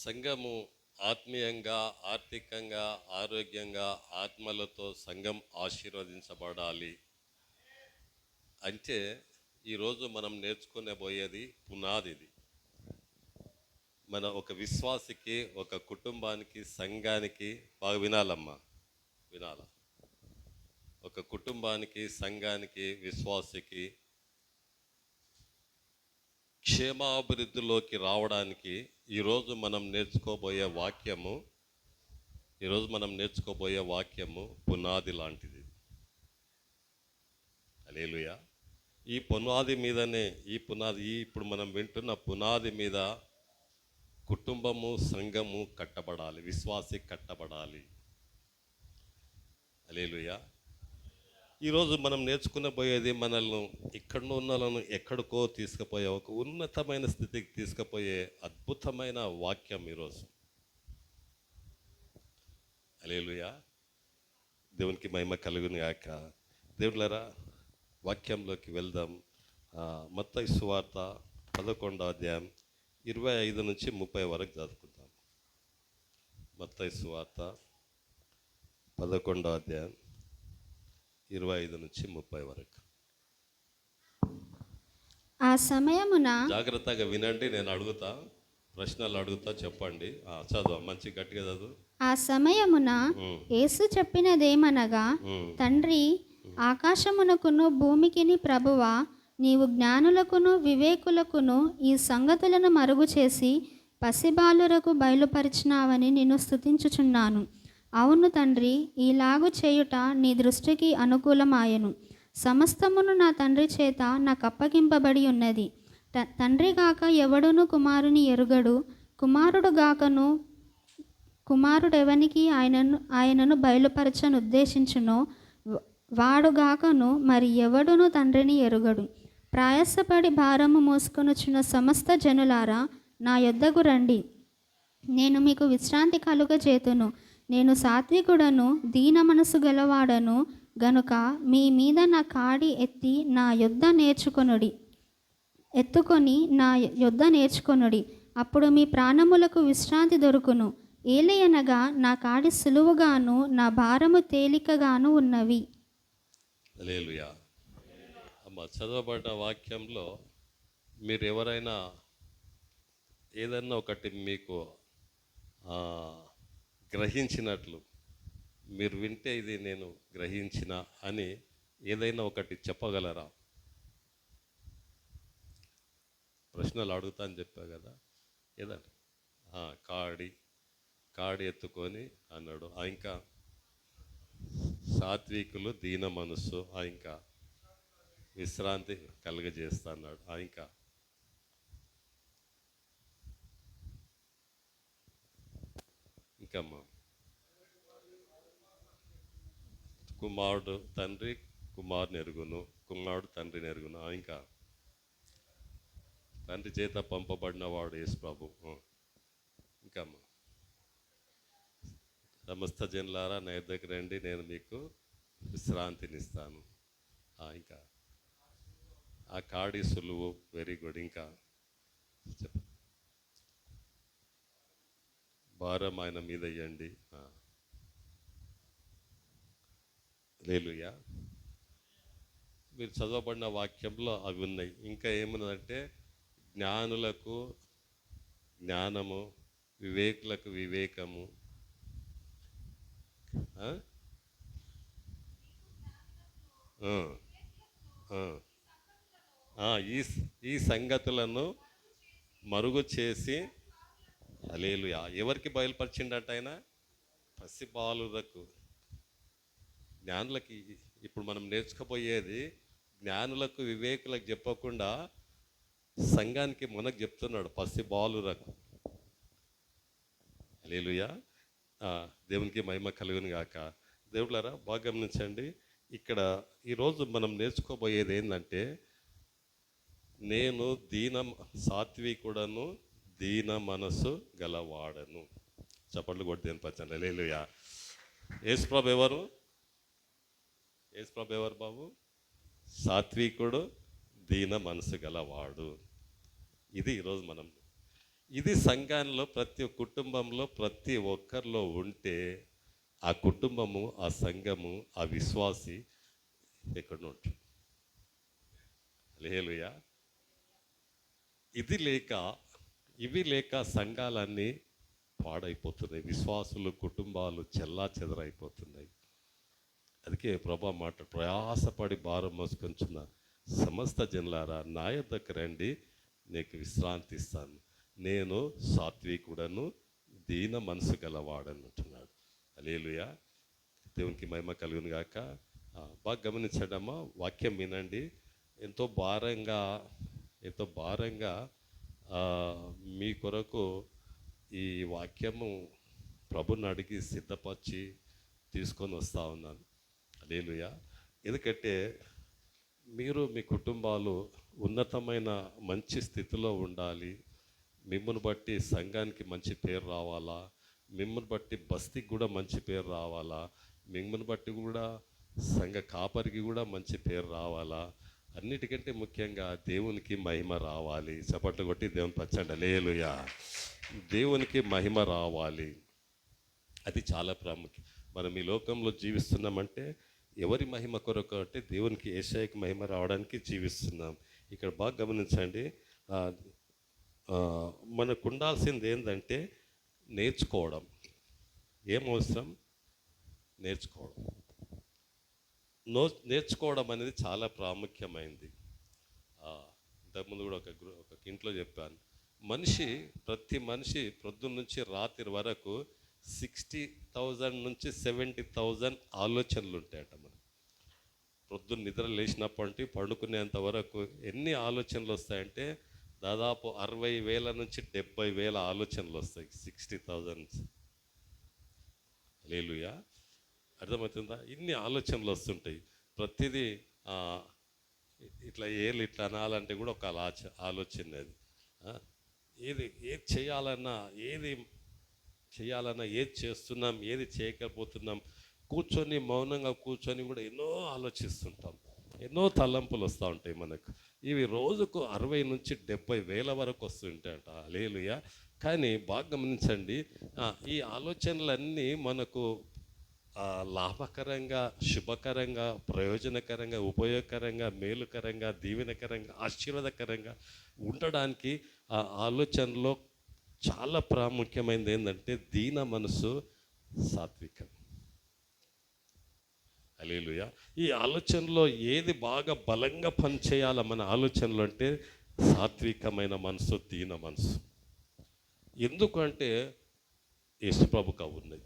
సంఘము ఆత్మీయంగా, ఆర్థికంగా, ఆరోగ్యంగా, ఆత్మలతో సంఘం ఆశీర్వదించబడాలి అంటే ఈరోజు మనం నేర్చుకునేబోయేది పునాదిది. మన ఒక విశ్వాసికి, ఒక కుటుంబానికి, సంఘానికి బాగా వినాలమ్మా, వినాల. ఒక కుటుంబానికి, సంఘానికి, విశ్వాసికి క్షేమాభివృద్ధిలోకి రావడానికి ఈరోజు మనం నేర్చుకోబోయే వాక్యము పునాది లాంటిది. హల్లెలూయా. ఈ పునాది మీదనే ఇప్పుడు మనం వింటున్న పునాది మీద కుటుంబము, సంఘము కట్టబడాలి, విశ్వాసి కట్టబడాలి. హల్లెలూయా. ఈరోజు మనం నేర్చుకునబోయేది మనల్ని ఇక్కడను ఉన్నలను ఎక్కడికో తీసుకుపోయే, ఒక ఉన్నతమైన స్థితికి తీసుకుపోయే అద్భుతమైన వాక్యం ఈరోజు. హల్లెలూయా. దేవునికి మహిమ కలుగును గాక. దేవుళ్ళరా, వాక్యంలోకి వెళ్దాం. మత్తయి సువార్త 11వ అధ్యాయం 25 నుంచి 30 వరకు చదువుకుందాం. మత్తయి సువార్త 11వ అధ్యాయం 25 నుంచి 30 వరకు. ఆ సమయమున జాగ్రత్తగా వినండి, నేను అడుగుతా, ప్రశ్నలు అడుగుతా, చెప్పండి. చదువు, మంచి గట్టిగా చదువు. ఆ సమయమున యేసు చెప్పినదేమనగా, తండ్రి, ఆకాశమునకును భూమికిని ప్రభువా, నీవు జ్ఞానులకును వివేకులకును ఈ సంగతులను మరుగు చేసి పసిబాలురకు బయలుపరిచినావని నిన్ను స్తుతించుచున్నాను. అవును తండ్రి, ఈలాగు చేయుట నీ దృష్టికి అనుకూలమాయెను. సమస్తమును నా తండ్రి చేత నాకు అప్పగింపబడి ఉన్నది. తండ్రి గాక ఎవడును కుమారుని ఎరుగడు, కుమారుడు గాకను కుమారుడెవనికి ఆయనను బయలుపరచను ఉద్దేశించునో వాడుగాకను మరి ఎవడును తండ్రిని ఎరుగడు. ప్రయాసపడి భారము మోసుకొనుచున్న సమస్త జనులారా, నా యొద్దకు రండి, నేను మీకు విశ్రాంతి కలుగజేతును. నేను సాత్వికుడను, దీన మనసు గలవాడను గనుక మీ మీద నా కాడి నా యొద్ద నేర్చుకొనుడి, అప్పుడు మీ ప్రాణములకు విశ్రాంతి దొరుకును. ఏలయనగా నా కాడి సులువుగాను నా భారము తేలికగాను ఉన్నవి. హల్లెలూయా. అమ్మ, చదవబడ్డ వాక్యంలో మీరు ఎవరైనా ఏదన్నా ఒకటి మీకు గ్రహించినట్లు, మీరు వింటే ఇది నేను గ్రహించిన అని ఏదైనా ఒకటి చెప్పగలరా? ప్రశ్నలు అడుగుతా అని చెప్పా కదా, ఏదండి? కాడి ఎత్తుకొని అన్నాడు. ఇంకా సాత్వికులు, దీన మనస్సు, ఇంకా విశ్రాంతి కలుగజేస్తా అన్నాడు. ఇంకా ఇంకమ్మా, కుమారుడు కుమారుని ఎరుగును, కుమారుడు తండ్రిని ఎరుగును. ఇంకా తండ్రి చేత పంపబడిన వాడు యేసు ప్రభు. ఇంకమ్మా, సమస్త జనులారా నా దగ్గర రండి, నేను మీకు విశ్రాంతినిస్తాను. ఇంకా ఆ కాడి సులువు. Very good. ఇంకా చెప్ప, భారం ఆయన మీద వేయండి. హల్లెలూయా. మీరు చదవబడిన వాక్యంలో అవి ఉన్నాయి. ఇంకా ఏమున్నదంటే, జ్ఞానులకు జ్ఞానము, వివేకులకు వివేకము, ఈ సంగతులను మరుగు చేసి, హల్లెలూయా, ఎవరికి బయలుపరిచిండట ఆయన? పసిబాలులకు, జ్ఞానులకి. ఇప్పుడు మనం నేర్చుకోబోయేది జ్ఞానులకు, వివేకులకు చెప్పకుండా సంఘానికి మనకు చెప్తున్నాడు, పసిబాలులకు. హల్లెలూయా. దేవునికి మహిమ కలుగును గాక. దేవుళ్ళారా, బాగా గమనించండి. ఇక్కడ ఈరోజు మనం నేర్చుకోబోయేది ఏంటంటే, నేను సాత్వికుడను, దీన మనసు గలవాడను. చప్పట్లు కొట్టి దేని పచ్చండి. హల్లెలూయా. యేసుప్రభు ఎవరు? యేసుప్రభు ఎవరు బాబు? సాత్వికుడు, దీన మనసు గలవాడు. ఇది ఈరోజు మనం ఇది సంఘంలో ప్రతి కుటుంబంలో ప్రతి ఒక్కరిలో ఉంటే ఆ కుటుంబము, ఆ సంఘము, ఆ విశ్వాసి ఎక్కడ ఉంటుంది? హల్లెలూయా. ఇవి లేక సంఘాలన్నీ పాడైపోతున్నాయి, విశ్వాసులు కుటుంబాలు చెల్లా చెదరైపోతున్నాయి. అందుకే ప్రభా మాట, ప్రయాసపడి భారం మోసుకొంచున్న సమస్త జనులారా నా యొద్దకు రండి, నీకు విశ్రాంతి ఇస్తాను. నేను సాత్వికుడను, దీన మనసు గలవాడని అంటున్నాడు. హల్లెలూయా. దేవునికి మహిమ కలుగును గాక. బాగా గమనించడమ్మా, వాక్యం వినండి. ఎంతో భారంగా మీ కొరకు ఈ వాక్యము ప్రభుని అడిగి సిద్ధపరిచి తీసుకొని వస్తూ ఉన్నాను. హల్లెలూయా. ఎందుకంటే మీరు మీ కుటుంబాలు ఉన్నతమైన మంచి స్థితిలో ఉండాలి. మిమ్మల్ని బట్టి సంఘానికి మంచి పేరు రావాలా, మిమ్మల్ని బట్టి బస్తీకి కూడా మంచి పేరు రావాలా, మిమ్మల్ని బట్టి కూడా సంఘ కాపరికి కూడా మంచి పేరు రావాలా, అన్నిటికంటే ముఖ్యంగా దేవునికి మహిమ రావాలి. చప్పట్లు కొట్టి దేవుని పచ్చండి. హల్లెలూయా. దేవునికి మహిమ రావాలి, అది చాలా ప్రాముఖ్యం. మనం ఈ లోకంలో జీవిస్తున్నామంటే ఎవరి మహిమ కొరకు అంటే దేవునికి, యేసయ్యకి మహిమ రావడానికి జీవిస్తున్నాం. ఇక్కడ బాగా గమనించండి, మనకు ఉండాల్సింది ఏంటంటే నేర్చుకోవడం. ఏం అవసరం? నేర్చుకోవడం అనేది చాలా ప్రాముఖ్యమైంది. ఇంతకుముందు కూడా ఒక ఇంట్లో చెప్పాను, ప్రతి మనిషి ప్రొద్దున నుంచి రాత్రి వరకు 60,000 నుంచి 70,000 ఆలోచనలు ఉంటాయట. మనం ప్రొద్దున నిద్ర లేచినప్పటి నుండి పండుకునేంత వరకు ఎన్ని ఆలోచనలు వస్తాయంటే దాదాపు 60,000 నుంచి 70,000 ఆలోచనలు వస్తాయి. 60,000. హల్లెలూయా. అర్థమవుతుందా? ఇన్ని ఆలోచనలు వస్తుంటాయి. ప్రతిదీ ఇట్లా ఇట్లా అనాలంటే కూడా ఒక ఆలోచన. అది ఏది చేయాలన్నా, ఏది చేస్తున్నాం, ఏది చేయకపోతున్నాం, మౌనంగా కూర్చొని కూడా ఎన్నో ఆలోచిస్తుంటాం. ఎన్నో తలంపులు వస్తూ ఉంటాయి మనకు. ఇవి రోజుకు 60 నుంచి 70,000 వరకు వస్తుంటాయట. హల్లెలూయా. కానీ బాగా గమనించండి, ఈ ఆలోచనలన్నీ మనకు లాభకరంగా, శుభకరంగా, ప్రయోజనకరంగా, ఉపయోగకరంగా, మేలుకరంగా, దీవెనకరంగా, ఆశీర్వాదకరంగా ఉండడానికి ఆ ఆలోచనలో చాలా ప్రాముఖ్యమైనది ఏంటంటే దీన మనసు, సాత్వికం. హల్లెలూయా. ఈ ఆలోచనలో ఏది బాగా బలంగా పనిచేయాల మన ఆలోచనలు అంటే సాత్వికమైన మనసు, దీన మనసు. ఎందుకంటే యేసుప్రభుకు ఉన్నది.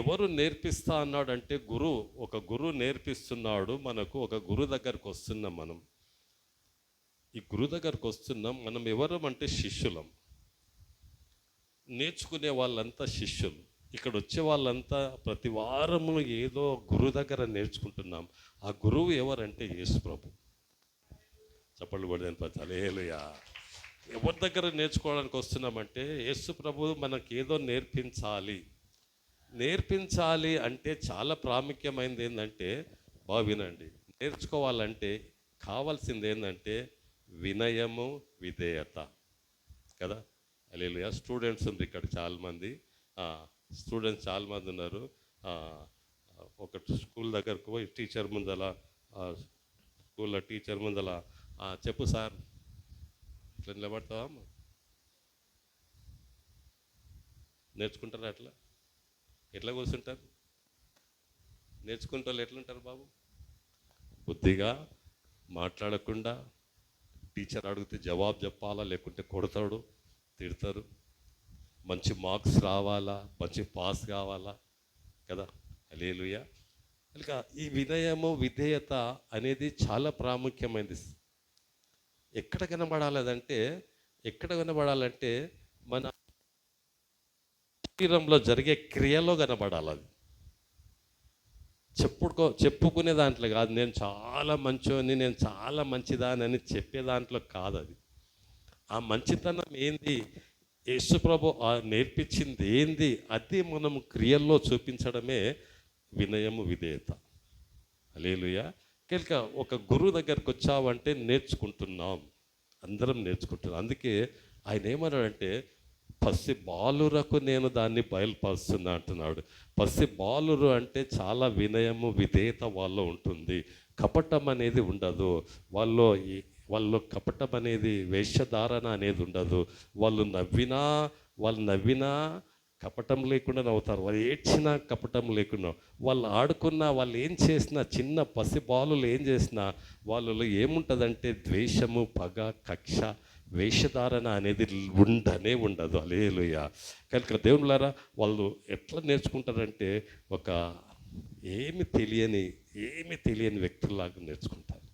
ఎవరు నేర్పిస్తా అన్నాడంటే ఒక గురువు నేర్పిస్తున్నాడు మనకు. ఒక గురువు దగ్గరకు వస్తున్నాం మనం. ఈ గురువు దగ్గరకు వస్తున్నాం మనం. ఎవరం అంటే శిష్యులం. నేర్చుకునే వాళ్ళంతా శిష్యులు. ఇక్కడ వచ్చే వాళ్ళంతా ప్రతి వారము ఏదో గురువు దగ్గర నేర్చుకుంటున్నాం. ఆ గురువు ఎవరంటే యేసుప్రభు. చప్పట్లు కొడదాని పచ్చాలి. హల్లెలూయా. ఎవరి దగ్గర నేర్చుకోవడానికి వస్తున్నామంటే యేసుప్రభు మనకేదో నేర్పించాలి అంటే చాలా ప్రాముఖ్యమైనది ఏంటంటే, బాగా వినండి, నేర్చుకోవాలంటే కావాల్సింది ఏంటంటే వినయము, విధేయత కదా. హల్లెలూయా. స్టూడెంట్స్ ఉంది ఇక్కడ చాలామంది. చాలామంది ఉన్నారు. ఒక స్కూల్ దగ్గరకు పోయి స్కూల్లో టీచర్ ముందల చెప్పు సార్ ఇట్లా నిలబడతావా? నేర్చుకుంటారా? ఎట్లా కూర్చుంటారు? నేర్చుకుంటే వాళ్ళు ఎట్లుంటారు బాబు? బుద్ధిగా మాట్లాడకుండా, టీచర్ అడిగితే జవాబు చెప్పాలా, లేకుంటే కొడతాడు, తిడతారు. మంచి మార్క్స్ రావాలా, మంచి పాస్ కావాలా కదా. హల్లెలూయా. కనుక ఈ వినయము, విధేయత అనేది చాలా ప్రాముఖ్యమైనది. ఎక్కడ కనబడాలంటే మన శరీరంలో జరిగే క్రియలో కనబడాలి. అది చెప్పుకునే దాంట్లో కాదు. నేను చాలా మంచోని, నేను చాలా మంచిదానని చెప్పే దాంట్లో కాదు. అది ఆ మంచితనం ఏంది, యేసుప్రభు నేర్పించింది ఏంది, అది మనం క్రియల్లో చూపించడమే వినయము, విధేయత. హల్లెలూయా. కనుక ఒక గురువు దగ్గరకు వచ్చావంటే నేర్చుకుంటున్నాం, అందరం నేర్చుకుంటున్నాం. అందుకే ఆయన ఏమన్నాడంటే పసి బాలురకు నేను దాన్ని బయలుపరుస్తున్నా అంటున్నాడు. పసి బాలురు అంటే చాలా వినయము విధేయత వాళ్ళు ఉంటుంది. కపటం అనేది ఉండదు వాళ్ళు. వాళ్ళు కపటం అనేది వేషధారణ అనేది ఉండదు. వాళ్ళు నవ్వినా కపటం లేకుండా నవ్వుతారు. వాళ్ళు ఏడ్చినా కపటం లేకుండా, వాళ్ళు ఆడుకున్నా, వాళ్ళు ఏం చేసినా, చిన్న పసి బాలులు ఏం చేసినా వాళ్ళలో ఏముంటుందంటే ద్వేషము, పగ, కక్ష, వేషధారణ అనేది ఉండదు. హల్లెలూయా. కనుక దేవుళ్ళారా, వాళ్ళు ఎట్లా నేర్చుకుంటారంటే ఒక ఏమి తెలియని వ్యక్తుల్లాగా నేర్చుకుంటారు.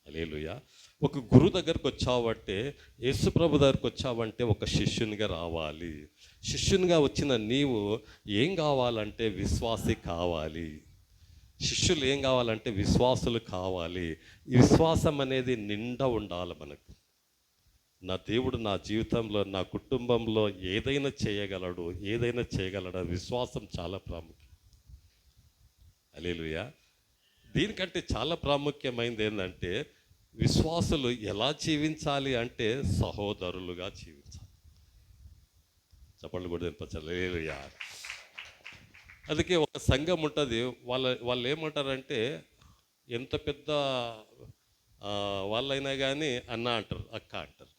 హల్లెలూయా. ఒక గురువు దగ్గరకు వచ్చావంటే, యేసుప్రభు దగ్గరకు వచ్చావంటే ఒక శిష్యునిగా రావాలి. శిష్యునిగా వచ్చిన నీవు ఏం కావాలంటే విశ్వాసి కావాలి. శిష్యులు ఏం కావాలంటే విశ్వాసులు కావాలి. ఈ విశ్వాసం అనేది నిండా ఉండాలి మనకు. నా దేవుడు నా జీవితంలో, నా కుటుంబంలో ఏదైనా చేయగలడు. విశ్వాసం చాలా ప్రాముఖ్యం. హల్లెలూయా. దీనికంటే చాలా ప్రాముఖ్యమైనది ఏంటంటే, విశ్వాసులు ఎలా జీవించాలి అంటే సహోదరులుగా జీవించాలి. చెప్పండి కూడా వినిపించాలి. హల్లెలూయా. అందుకే ఒక సంఘం ఉంటుంది. వాళ్ళు ఏమంటారంటే, ఎంత పెద్ద వాళ్ళైనా కానీ అన్న అంటారు, అక్క అంటారు.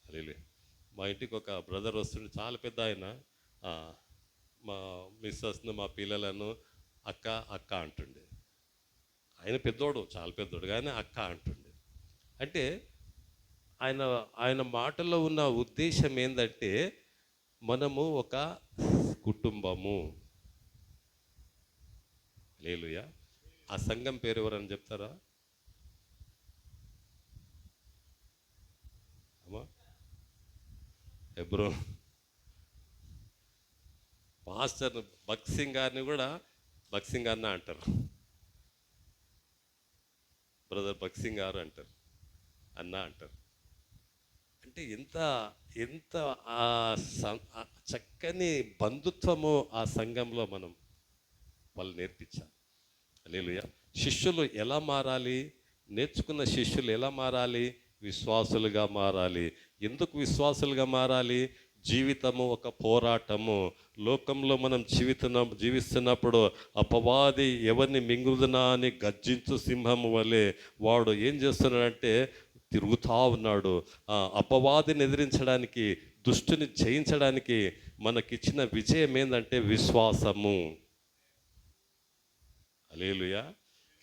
హల్లెలూయా. మా ఇంటికి ఒక బ్రదర్ వస్తుండే, చాలా పెద్ద ఆయన. మా మిస్సెస్ను, మా పిల్లలను అక్క అక్క అంటుండే. ఆయన పెద్దోడు, చాలా పెద్దోడు, కానీ అక్క అంటుండే. అంటే ఆయన మాటల్లో ఉన్న ఉద్దేశం ఏంటంటే, మనము ఒక కుటుంబము. హల్లెలూయా. ఆ సంఘం పేరు ఎవరని చెప్తారా అమ్మా? హెబ్రోన్. పాస్టర్ భక్సింగ్ గారిని కూడా భక్సింగ్ అన్న అంటారు. బ్రదర్ భక్సింగ్ గారు అంటారు, అన్న అంటారు. అంటే ఎంత ఎంత ఆ చక్కని బంధుత్వము ఆ సంఘంలో వాళ్ళు నేర్పించాలి. హల్లెలూయా. శిష్యులు ఎలా మారాలి? నేర్చుకున్న శిష్యులు ఎలా మారాలి? విశ్వాసులుగా మారాలి. ఎందుకు విశ్వాసులుగా మారాలి? జీవితము ఒక పోరాటము. లోకంలో మనం జీవిస్తున్నప్పుడు అపవాది ఎవరిని మింగుదునా అని గర్జించు సింహము వలె వాడు ఏం చేస్తున్నాడంటే తిరుగుతూ ఉన్నాడు. అపవాదిని ఎదిరించడానికి, దుష్టుని జయించడానికి మనకిచ్చిన విజయం ఏంటంటే విశ్వాసము. హల్లెలూయా.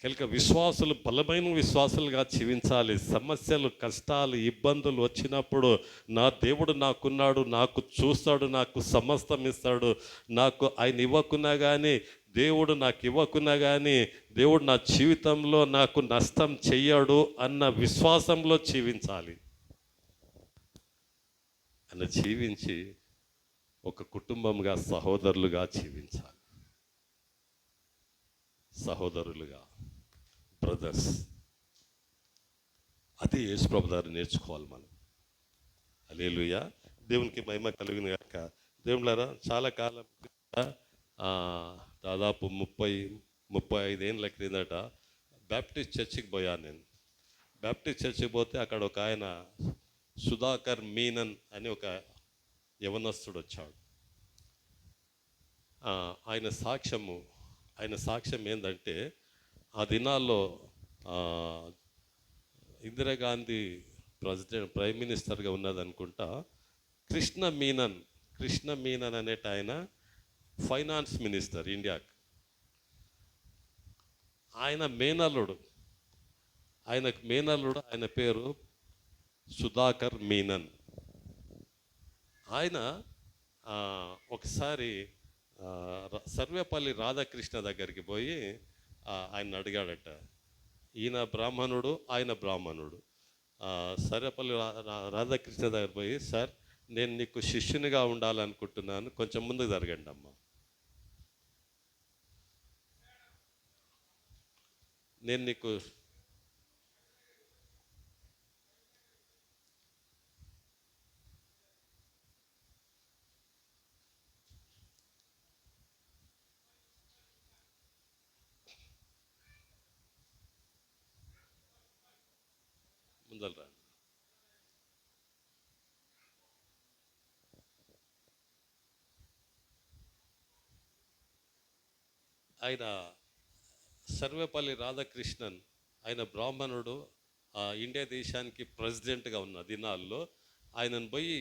కనుక విశ్వాసులు బలమైన విశ్వాసులుగా జీవించాలి. సమస్యలు, కష్టాలు, ఇబ్బందులు వచ్చినప్పుడు నా దేవుడు నాకున్నాడు, నాకు చూస్తాడు, నాకు సమస్తం ఇస్తాడు, నాకు ఆయన ఇవ్వకున్నా కానీ, దేవుడు నాకు ఇవ్వకున్నా కానీ దేవుడు నా జీవితంలో నాకు నష్టం చెయ్యడు అన్న విశ్వాసంలో జీవించాలి. అలా జీవించి ఒక కుటుంబంగా సహోదరులుగా జీవించాలి. సహోదరులుగా, బ్రదర్స్. అది యేసుప్రభు గారు నేర్చుకోవాలి మనం. హల్లెలూయా. దేవునికి మహిమ కలుగును గాక. దేవుళ్ళారా, చాలా కాలం దాదాపు 35 ఏళ్ళ క్రిందట బ్యాప్టిస్ట్ చర్చికి పోయాను నేను. బ్యాప్టిస్ట్ చర్చికి పోతే అక్కడ ఒక ఆయన సుధాకర్ మీనన్ అని ఒక యవనస్తుడు వచ్చాడు. ఆయన సాక్ష్యం ఏంటంటే, ఆ దినాల్లో ఇందిరాగాంధీ ప్రైమ్ మినిస్టర్గా ఉన్నదనుకుంటా. కృష్ణ మీనన్ అనేట ఆయన ఫైనాన్స్ మినిస్టర్ ఇండియాకి. ఆయనకు మేనల్లుడు, ఆయన పేరు సుధాకర్ మీనన్. ఆయన ఒకసారి సర్వేపల్లి రాధాకృష్ణ దగ్గరికి పోయి ఆయన అడిగాడట. ఈయన బ్రాహ్మణుడు, ఆయన బ్రాహ్మణుడు. సర్వేపల్లి రాధాకృష్ణ దగ్గర పోయి, సార్ నేను నీకు శిష్యునిగా ఉండాలనుకుంటున్నాను, కొంచెం ముందుకు జరగండి అమ్మ. నేను నీకు ముందర రా. ఆయన సర్వేపల్లి రాధాకృష్ణన్, ఆయన బ్రాహ్మణుడు, ఇండియా దేశానికి ప్రెసిడెంట్గా ఉన్న దినాల్లో ఆయనను పోయి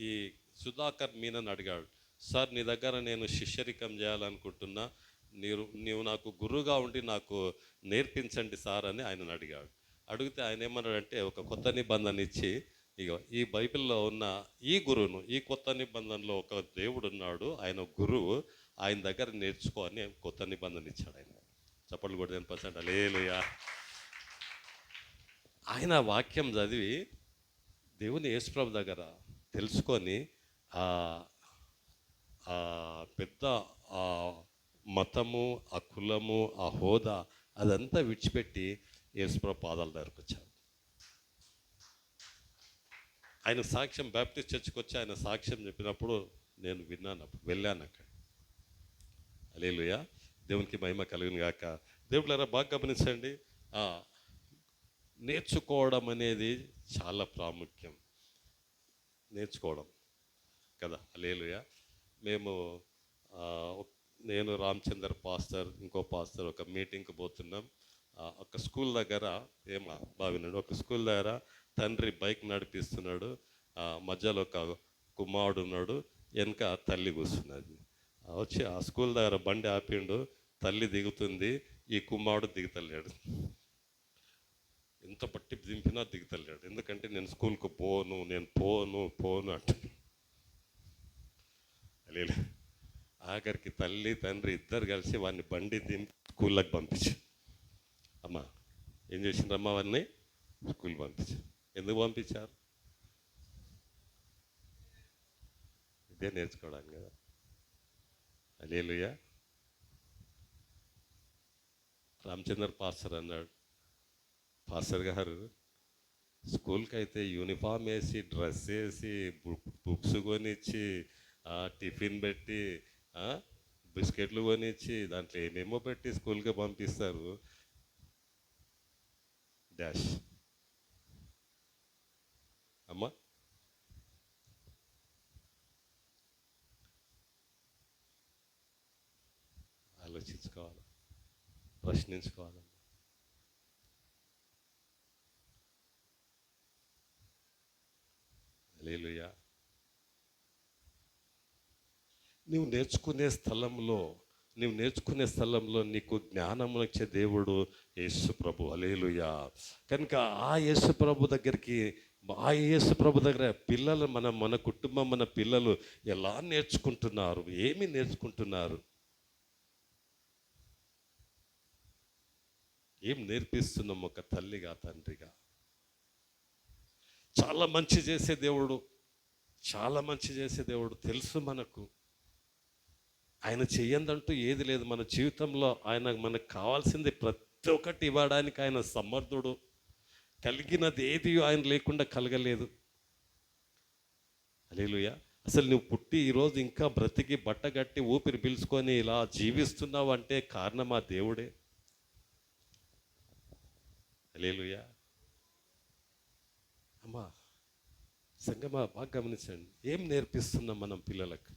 ఈ సుధాకర్ మీనన్ అడిగాడు, సార్ నీ దగ్గర నేను శిష్యరికం చేయాలనుకుంటున్నా, నీవు నాకు గురువుగా ఉండి నాకు నేర్పించండి సార్ అని ఆయనను అడిగాడు. అడిగితే ఆయన ఏమన్నాడంటే ఒక కొత్త నిబంధన ఇచ్చి, ఇక ఈ బైబిల్లో ఉన్న ఈ గురువును, ఈ కొత్త నిబంధనలో ఒక దేవుడు ఉన్నాడు, ఆయన గురువు, ఆయన దగ్గర నేర్చుకో అని కొత్త నిబంధన ఇచ్చాడు. ఆయన చప్పట్లు కూడా 10% హల్లెలూయా. ఆయన వాక్యం చదివి దేవుని యేసుప్రభు దగ్గర తెలుసుకొని పెద్ద ఆ మతము, ఆ కులము, ఆ హోదా అదంతా విడిచిపెట్టి యేసుప్రభు పాదాల దగ్గరకు వచ్చాడు. ఆయన సాక్ష్యం బ్యాప్టిస్ట్ చర్చ్కి వచ్చి ఆయన సాక్ష్యం చెప్పినప్పుడు నేను విన్నాను, అప్పుడు వెళ్ళాను అక్కడ. హల్లెలూయా, దేవునికి మహిమ కలుగును గాక. దేవుళ్ళారా బాగా గమనించండి, నేర్చుకోవడం అనేది చాలా ప్రాముఖ్యం. నేర్చుకోవడం కదా. హల్లెలూయా. నేను రామచందర్ పాస్టర్, ఇంకో పాస్టర్ ఒక మీటింగ్కి పోతున్నాం. ఒక స్కూల్ దగ్గర బాగున్నాడు, ఒక స్కూల్ దగ్గర తండ్రి బైక్ నడిపిస్తున్నాడు, మధ్యలో ఒక కుమారుడు ఉన్నాడు, వెనక తల్లి కూర్చున్నది. వచ్చి ఆ స్కూల్ దగ్గర బండి ఆపిండు, తల్లి దిగుతుంది, ఈ కుమారుడు దిగుతలేడు. ఎంత పట్టి దింపినా దిగుతలేడు, ఎందుకంటే నేను స్కూల్కి పోను, నేను పోను అంట. లేదు, ఆఖరికి తల్లి తండ్రి ఇద్దరు కలిసి వాడిని బండి దింపి స్కూల్లోకి పంపించు. అమ్మా ఏం చేసిండ్రమ్మా, వాడిని స్కూల్ పంపించు. ఎందుకు పంపించారు? ఇదే నేర్చుకోవడానికి కదా. హల్లెలూయా. రామచంద్ర పాస్టర్ అన్నాడు, పాస్టర్ గారు స్కూల్కి అయితే యూనిఫామ్ వేసి, డ్రెస్ వేసి, బుక్స్ కొనిచ్చి, టిఫిన్ పెట్టి, బిస్కెట్లు కొనిచ్చి, దాంట్లో ఏమేమో పెట్టి స్కూల్కి పంపిస్తారు. డాష్ అమ్మా, ఆలోచించుకోవాలి, ప్రశ్నించుకోవాలి. హల్లెలూయా. నువ్వు నేర్చుకునే స్థలంలో నీకు జ్ఞానం ఇచ్చే దేవుడు యేసు ప్రభు. హల్లెలూయా. కనుక ఆ యేసు ప్రభు దగ్గర పిల్లలు, మన కుటుంబం, మన పిల్లలు ఎలా నేర్చుకుంటున్నారు, ఏమి నేర్చుకుంటున్నారు, ఏం నేర్పిస్తున్నాం ఒక తల్లిగా, తండ్రిగా. చాలా మంచి చేసే దేవుడు తెలుసు మనకు. ఆయన చెయ్యందంటూ ఏది లేదు మన జీవితంలో. ఆయన మనకు కావాల్సింది ప్రతి ఒక్కటి ఇవ్వడానికి ఆయన సమర్థుడు. కలిగినది ఏది ఆయన లేకుండా కలగలేదు. హల్లెలూయా. అసలు నువ్వు పుట్టి ఈరోజు ఇంకా బ్రతికి బట్టగట్టి ఊపిరి పీల్చుకొని ఇలా జీవిస్తున్నావు అంటే కారణం ఆ దేవుడే. హల్లెలూయా. అమ్మా సంగమా బాగా గమనించండి, ఏం నేర్పిస్తున్నాం మనం పిల్లలకు?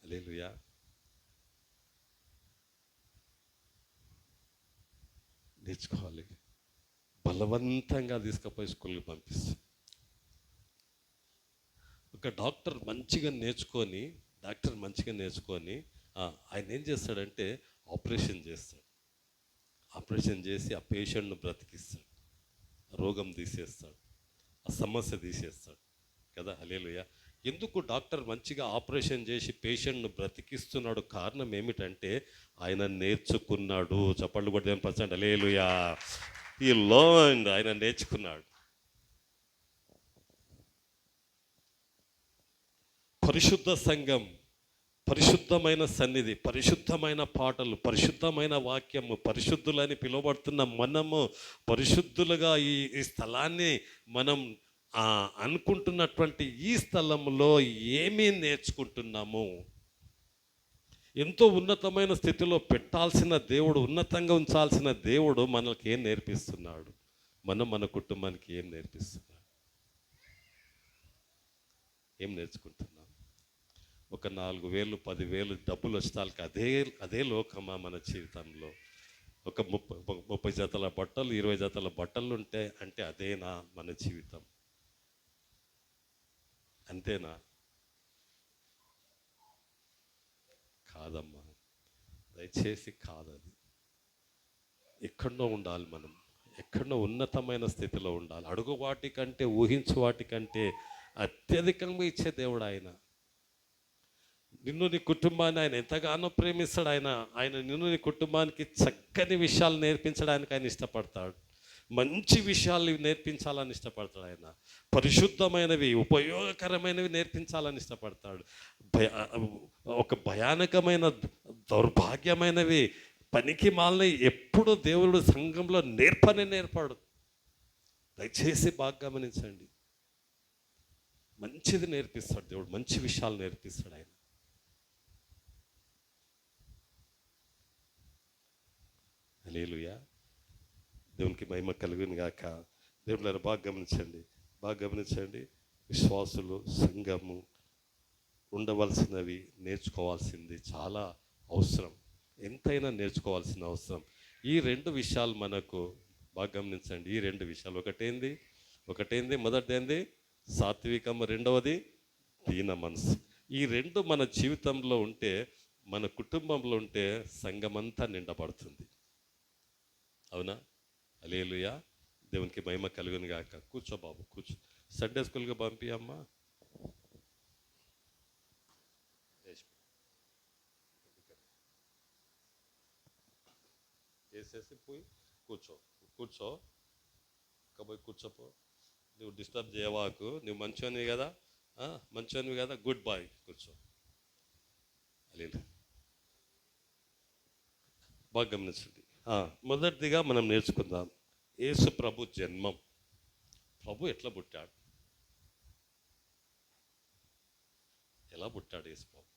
హల్లెలూయా. నేర్చుకోవాలి. బలవంతంగా తీసుకుపోయి స్కూల్కి పంపిస్తాం. ఒక డాక్టర్ మంచిగా నేర్చుకొని ఆయన ఏం చేస్తాడంటే ఆపరేషన్ చేసి ఆ పేషెంట్ను బ్రతికిస్తాడు, రోగం తీసేస్తాడు, ఆ సమస్య తీసేస్తాడు కదా. హల్లెలూయా. ఎందుకు డాక్టర్ మంచిగా ఆపరేషన్ చేసి పేషెంట్ను బ్రతికిస్తున్నాడు? కారణం ఏమిటంటే ఆయన నేర్చుకున్నాడు. చప్పట్లు కూడా 10%. హల్లెలూయా. ఈ లర్న్డ్, ఆయన నేర్చుకున్నాడు. పరిశుద్ధ సంఘం, పరిశుద్ధమైన సన్నిధి, పరిశుద్ధమైన పాటలు, పరిశుద్ధమైన వాక్యము, పరిశుద్ధులని పిలువబడుతున్న మనము పరిశుద్ధులుగా ఈ స్థలాన్ని మనం అనుకుంటున్నటువంటి ఈ స్థలంలో ఏమీ నేర్చుకుంటున్నాము? ఎంతో ఉన్నతమైన స్థితిలో పెట్టాల్సిన దేవుడు, ఉన్నతంగా ఉంచాల్సిన దేవుడు మనకి ఏం నేర్పిస్తున్నాడు? మన కుటుంబానికి ఏం నేర్పిస్తున్నాడు? ఏం నేర్చుకుంటున్నాం? ఒక 4,000 10,000 డబ్బులు వచ్చేదానికి అదే అదే లోకమా మన జీవితంలో? ఒక 30 జతల బట్టలు 20 జతల బట్టలు ఉంటే అంటే అదేనా మన జీవితం? అంతేనా? కాదమ్మా, దయచేసి కాదది. ఎక్కడో ఉండాలి మనం, ఎక్కడో ఉన్నతమైన స్థితిలో ఉండాలి. అడుగు వాటికంటే ఊహించు వాటికంటే అత్యధికంగా ఇచ్చే దేవుడు ఆయన. నిన్ను నీ కుటుంబాన్ని ఆయన ఎంతగానో ప్రేమిస్తాడు. ఆయన నిన్ను నీ కుటుంబానికి చక్కని విషయాలు నేర్పించడానికి ఆయన ఇష్టపడతాడు. మంచి విషయాలు నేర్పించాలని ఇష్టపడతాడు ఆయన. పరిశుద్ధమైనవి ఉపయోగకరమైనవి నేర్పించాలని ఇష్టపడతాడు. ఒక భయానకమైన దౌర్భాగ్యమైనవి పనికి మాలని ఎప్పుడు దేవుడు సంఘంలో నేర్పాడు. దయచేసి బాగా గమనించండి. మంచిది నేర్పిస్తాడు దేవుడు, మంచి విషయాలు నేర్పిస్తాడు ఆయన. హల్లెలూయా, దేవునికి మహిమ కలుగును గాక. దేవుళ్ళారా బాగా గమనించండి. విశ్వాసులు సంఘము ఉండవలసినవి నేర్చుకోవాల్సింది చాలా అవసరం, ఎంతైనా నేర్చుకోవాల్సిన అవసరం. ఈ 2 విషయాలు మనకు బాగా గమనించండి. ఈ 2 విషయాలు, ఒకటేంది మొదటిది సాత్వికం, రెండవది దీన మనసు. ఈ 2 మన జీవితంలో ఉంటే, మన కుటుంబంలో ఉంటే సంఘమంతా నిండబడుతుంది. అవునా? హల్లెలూయా, దేవునికి మహిమ కలుగును గాక. కూర్చో బాబు, కూర్చో. సండే స్కూల్కి పంపి అమ్మా. వేసేసి పోయి కూర్చో కబోయ్, కూర్చోపో. నువ్వు డిస్టర్బ్ చేయవాకు, నువ్వు మంచివానివి కదా, గుడ్ బాయ్, కూర్చో. లేదు, బాగా గమనించండి. మొదటిదిగా మనం నేర్చుకుందాం యేసు ప్రభు జన్మం. ప్రభు ఎట్లా పుట్టాడు? ఎలా పుట్టాడు యేసు ప్రభు?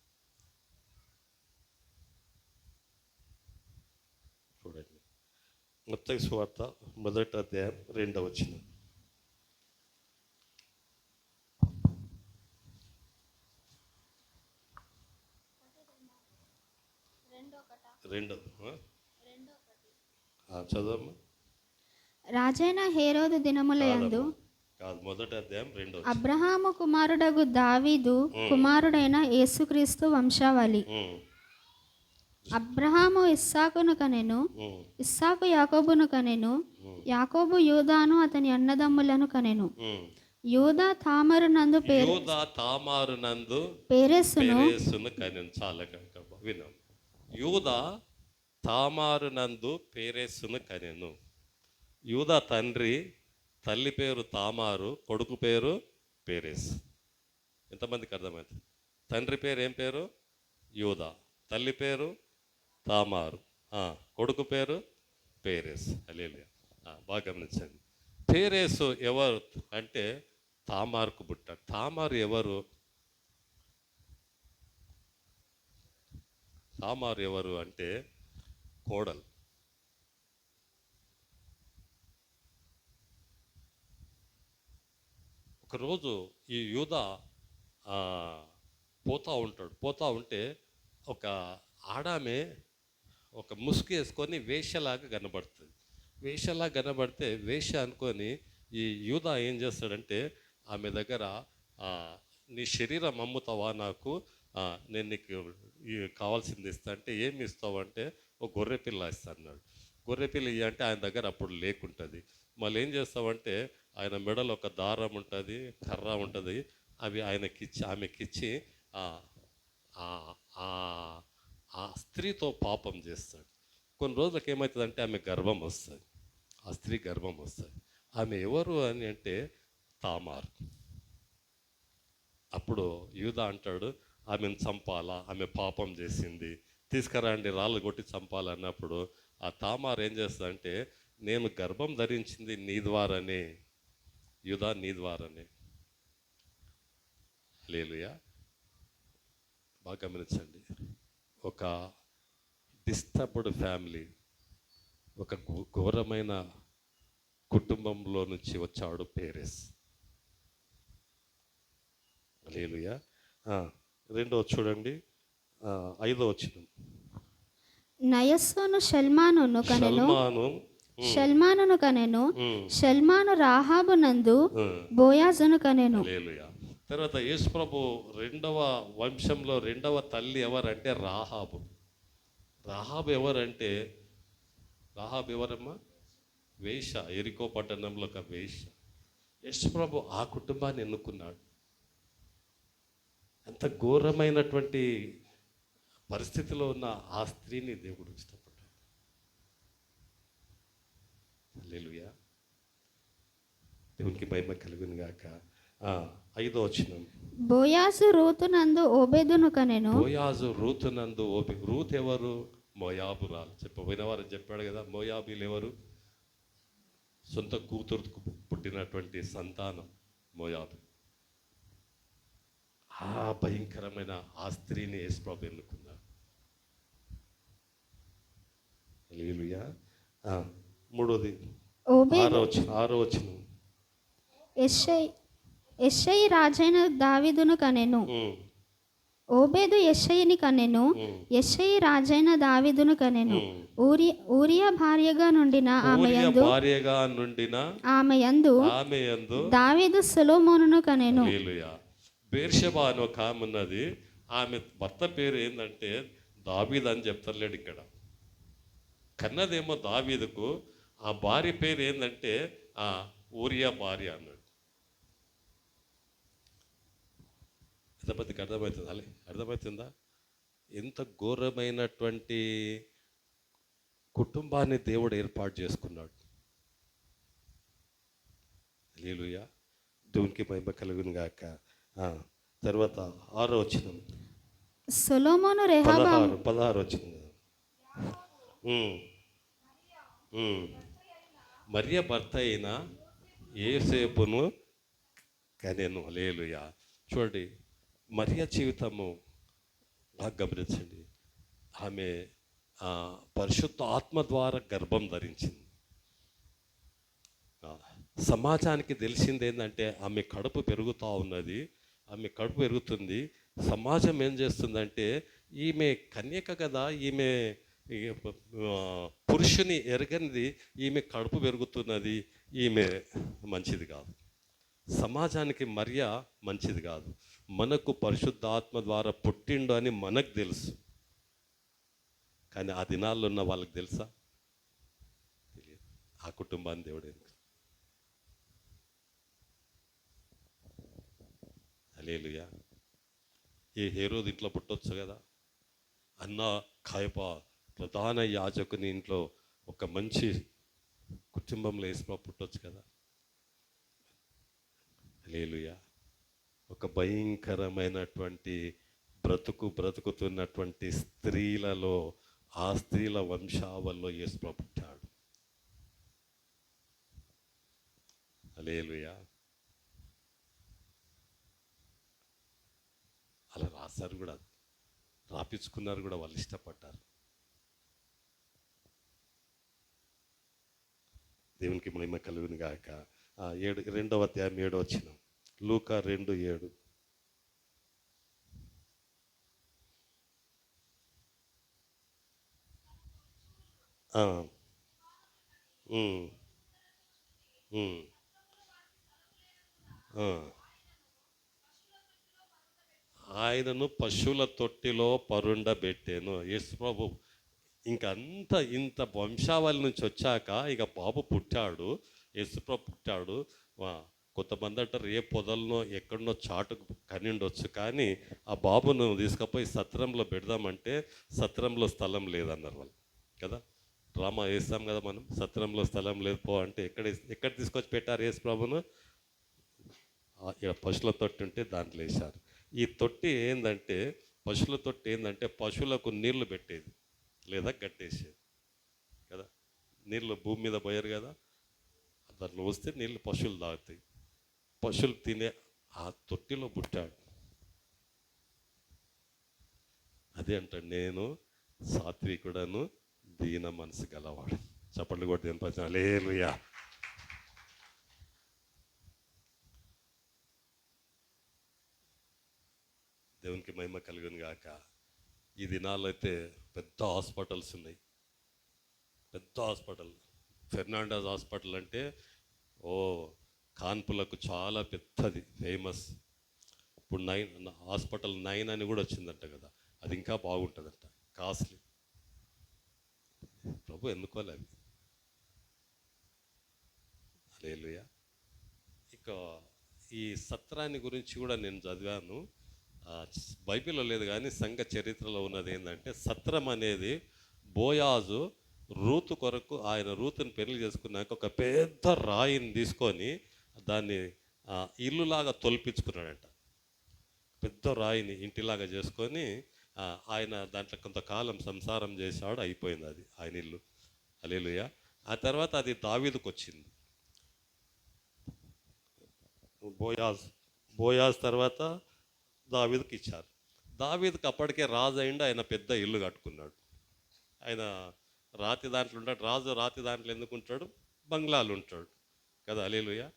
చూడండి, మత్తయి సువార్త 1వ అధ్యాయం 2వ వచనం. చదవమ్మా. రాజైన హేరోదు దినములయందు కాదు, 1వ అధ్యాయం 2వ. అబ్రహాము కుమారుడగు దావీదు కుమారుడైన యేసుక్రీస్తు వంశావళి. అబ్రహాము ఇస్సాకును కనెను, ఇస్సాకు యాకోబును కనెను, యాకోబు యూదాను అతని అన్నదమ్ములను కనెను. యూదా తామారు నందు పేరెస్సును కనెను. చాలా విన్నాం. యూదా తామారు నందు పేరెస్సును కనెను. యూదా తల్లి పేరు తామారు, కొడుకు పేరు పేరెస్. ఎంతమందికి అర్థమైంది? తండ్రి పేరు ఏం పేరు? యూదా. తల్లి పేరు తామారు, కొడుకు పేరు పేరెస్. హల్లెలూయా, బాగా గమనించండి. పేరెస్ ఎవరు అంటే తామారుకు పుట్టాడు. తామారు ఎవరు? తామారు ఎవరు అంటే కోడలు. ఒకరోజు ఈ యూదా పోతా ఉంటే ఒక ఆడామె ఒక ముసుగు వేసుకొని వేశ్యలాగా కనబడుతుంది. వేశ్యలాగా కనబడితే వేశ్య అనుకొని ఈ యూదా ఏం చేస్తాడంటే ఆమె దగ్గర నీ శరీరం అమ్ముతావా, నాకు నేను నీకు కావాల్సింది ఇస్తా అంటే ఏమి ఇస్తావు అంటే ఒక గొర్రెపిల్ల ఇస్తా అన్నాడు. గొర్రెపిల్ల ఇయ్య అంటే ఆయన దగ్గర అప్పుడు లేకుంటుంది. మళ్ళీ ఏం చేస్తావంటే ఆయన మెడలో ఒక దారం ఉంటుంది, కర్ర ఉంటుంది, అవి ఆమెకిచ్చి ఆ స్త్రీతో పాపం చేస్తాడు. కొన్ని రోజులకు ఏమవుతుందంటే ఆమె గర్భం వస్తుంది, ఆ స్త్రీ గర్భం వస్తుంది. ఆమె ఎవరు అని అంటే తామారు. అప్పుడు యూదా అంటాడు ఆమెను చంపాలా, ఆమె పాపం చేసింది, తీసుకురండి రాళ్ళు కొట్టి చంపాలన్నప్పుడు ఆ తామారు ఏం చేస్తుందంటే నేను గర్భం ధరించింది నీ ద్వారానే యూదా, నీ ద్వారానే. హల్లెలూయా, బాగా గమనించండి. ఒక డిస్టర్బ్డ్ ఫ్యామిలీ, ఒక ఘోరమైన కుటుంబంలో నుంచి వచ్చాడు పేరెస్. హల్లెలూయా. ఆ, రెండో చూడండి, 5వ వచనం. నయస్సును షల్మానును కనెను. షల్మాను. షల్మానును కనెను. ఉమ్, షల్మాను రాహాబు నందు ఉమ్. బోయాజును కనెను. హల్లెలూయా. తర్వాత యేసు ప్రభు రెండవ వంశంలో రెండవ తల్లి ఎవరంటే రాహాబు. రాహాబు ఎవరంటే, రాహాబు ఎవరమ్మా? వేశ్య. ఎరికో పట్టణంలో ఒక వేశ్య. యేసు ప్రభు ఆ కుటుంబాన్ని ఎన్నుకున్నాడు. అంత ఘోరమైనటువంటి పరిస్థితిలో ఉన్న ఆ స్త్రీని దేవుడు ఇష్టపడ్డాడు. హల్లెలూయా. దేవునికి మహిమ కలుగును గాక. 5వ వచనం. బోయాజు రూతునందు ఓబేదును కనెను. బోయాజు రూతునందు రూత్ ఎవరు? మోయాబురాలు. చెప్పబోయిన వారు చెప్పాడు కదా, మోయాబీలు ఎవరు? సొంత కూతురుకు పుట్టినటువంటి సంతానం మోయాబు. ఆ భయంకరమైన ఆ స్త్రీని యేసు ప్రభు ఎన్నుకున్నాడు. హల్లెలూయా. మూడోది, ఓబేదు 6వ వచనం. యెషయి రాజైన దావీదును కనెను. ఉమ్, ఓబేదు యెషయిని కనెను. ఉమ్, యెషయి రాజైన దావీదును కనెను. ఉమ్. ఊరియా భార్యగా నుండిన భార్యగా నుండిన ఆమె యందు దావీదు సొలొమోనును కనెను. హల్లెలూయా. బేర్షెబా అని ఒక ఆమె ఉన్నది. ఆమె భర్త పేరు ఏంటంటే దావీద్ అని చెప్తలేడు ఇక్కడ. కన్నదేమో దావీదుకు, ఆ భార్య పేరు ఏంటంటే ఊరియా భార్య అన్నాడు. ఎంతమందికి అర్థమవుతుంది? అలే, అర్థమవుతుందా? ఎంత ఘోరమైనటువంటి కుటుంబాన్ని దేవుడు ఏర్పాటు చేసుకున్నాడు. హల్లెలూయా. దేవునికి మహిమ కలుగును గాక. తర్వాత 6వ వచనం. సొలొమోను రెహబాము 16 వచనం. మరియ భర్త అయిన యోసేపును కనెను. హల్లెలూయా. చూడండి, మరియ జీవితము బాగా గమనించండి. ఆమె పరిశుద్ధ ఆత్మ ద్వారా గర్భం ధరించింది. సమాజానికి తెలిసింది ఏంటంటే ఆమె కడుపు పెరుగుతూ ఉన్నది. ఆమె కడుపు పెరుగుతుంది. సమాజం ఏం చేస్తుందంటే, ఈమె కన్యక కదా, ఈమె పురుషుని ఎరగనిది, ఈమె కడుపు పెరుగుతున్నది, ఈమె మంచిది కాదు. సమాజానికి మరియ మంచిది కాదు. మనకు పరిశుద్ధ ఆత్మ ద్వారా పుట్టిండు అని మనకు తెలుసు, కానీ ఆ దినాల్లో ఉన్న వాళ్ళకి తెలుసా? తెలియదు. ఆ కుటుంబాన్ని దేవుడు హల్లెలూయా. ఏ హేరోదు ఇంట్లో పుట్టొచ్చు కదా, అన్న కాయప ప్రధాన యాజకుని ఇంట్లో ఒక మంచి కుటుంబంలో యేసు పుట్టొచ్చు కదా. హల్లెలూయా. ఒక భయంకరమైనటువంటి బ్రతుకుతున్నటువంటి స్త్రీలలో, ఆ స్త్రీల వంశావల్లో యేసు పుట్టాడు. హల్లెలూయా. అలా రాశారు కూడా, రాపించుకున్నారు కూడా, వాళ్ళు ఇష్టపడ్డారు. దేవునికి మహిమ కలుగును గాక. 2వ అధ్యాయం 7వ వచనం. లూకా 2:7. ఆయనను పశువుల తొట్టిలో పరుండబెట్టాను. యేసు ప్రభు ఇంత వంశావళి నుంచి వచ్చాక ఇక బాబు పుట్టాడు, యేసుప్రభు పుట్టాడు. కొంతమంది అంటారు ఏ పొదలనో ఎక్కడనో చాటుకు కనిండొచ్చు, కానీ ఆ బాబును తీసుకుపోయి సత్రంలో పెడదామంటే సత్రంలో స్థలం లేదన్నారు వాళ్ళు కదా. డ్రామా వేస్తాం కదా మనం, సత్రంలో స్థలం లేదు పో అంటే ఎక్కడ తీసుకొచ్చి పెట్టారు యేసు ప్రభును? ఇక పశువుల తొట్టి ఉంటే దాంట్లో వేశారు. ఈ తొట్టి ఏంటంటే, పశువుల తొట్టి ఏంటంటే పశువులకు నీళ్లు పెట్టేది లేదా గట్టేసేది కదా. నీళ్ళు భూమి మీద పోయారు కదా, దాంట్లో వస్తే నీళ్ళు పశువులు తాగుతాయి. పశువులు తినే ఆ తొట్టిలో పుట్టాడు. అదే అంటాడు, నేను సాత్వికుడను, దీన మనసు గలవాడు. చప్పట్లు కొట్టి వినిపించాలి. హల్లెలూయా. దేవునికి మహిమ కలుగును గాక. ఈ దినాల్లో అయితే పెద్ద హాస్పిటల్స్ ఉన్నాయి, పెద్ద హాస్పిటల్. ఫెర్నాండస్ హాస్పిటల్ అంటే ఓ కాన్పులకు చాలా పెద్దది, ఫేమస్. ఇప్పుడు 9 హాస్పిటల్ 9 అని కూడా వచ్చిందంట కదా, అది ఇంకా బాగుంటుందంట, కాస్ట్లీ. ప్రభు ఎన్నుకోలే అవి. హల్లెలూయా. ఇక ఈ సత్రాన్ని గురించి కూడా నేను చదివాను, బైబిల్లో లేదు కానీ సంఘ చరిత్రలో ఉన్నది ఏంటంటే, సత్రం అనేది బోయాజు రూతు కొరకు, ఆయన రూతుని పెళ్లి చేసుకున్నాక ఒక పెద్ద రాయిని తీసుకొని దాన్ని ఇల్లులాగా తొలిపించుకున్నాడంట. పెద్ద రాయిని ఇంటిలాగా చేసుకొని ఆయన దాంట్లో కొంతకాలం సంసారం చేశాడు, అయిపోయింది అది ఆయన ఇల్లు. హల్లెలూయా. ఆ తర్వాత అది దావీదుకు వచ్చింది. బోయాజ్ తర్వాత దావీదుకి ఇచ్చారు. దావీదుకి అప్పటికే రాజు అయిండు, ఆయన పెద్ద ఇల్లు కట్టుకున్నాడు. ఆయన రాతి దాంట్లో ఉంటాడు, రాజు రాతి దాంట్లో ఎందుకు ఉంటాడు, బంగ్లాలు ఉంటాడు కదా. హల్లెలూయా.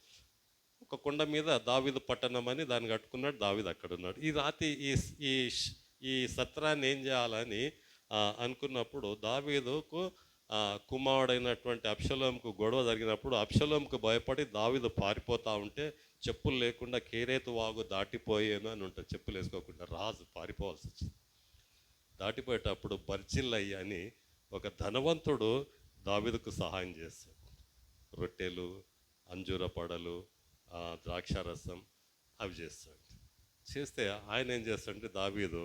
ఒక కొండ మీద దావీదు పట్టణం అని దాన్ని కట్టుకున్నాడు, దావీదు అక్కడ ఉన్నాడు. ఈ రాతి ఈ ఈ సత్రాన్ని ఏం చేయాలని అనుకున్నప్పుడు దావీదుకు కుమారుడైనటువంటి అబ్షలోముకు గొడవ జరిగినప్పుడు అబ్షలోముకు భయపడి దావీదు పారిపోతూ ఉంటే చెప్పులు లేకుండా కేరేతు వాగు దాటిపోయాను అని ఉంటుంది, చెప్పులు వేసుకోకుండా రాజు పారిపోవాల్సి వచ్చింది. దాటిపోయేటప్పుడు బర్జిల్లయ్య అని ఒక ధనవంతుడు దావీదుకు సహాయం చేస్తాడు. రొట్టెలు, అంజూర పడలు, ద్రాక్షారసం అవి చేస్తాడు. చేస్తే ఆయన ఏం చేస్తాడంటే, దావీదు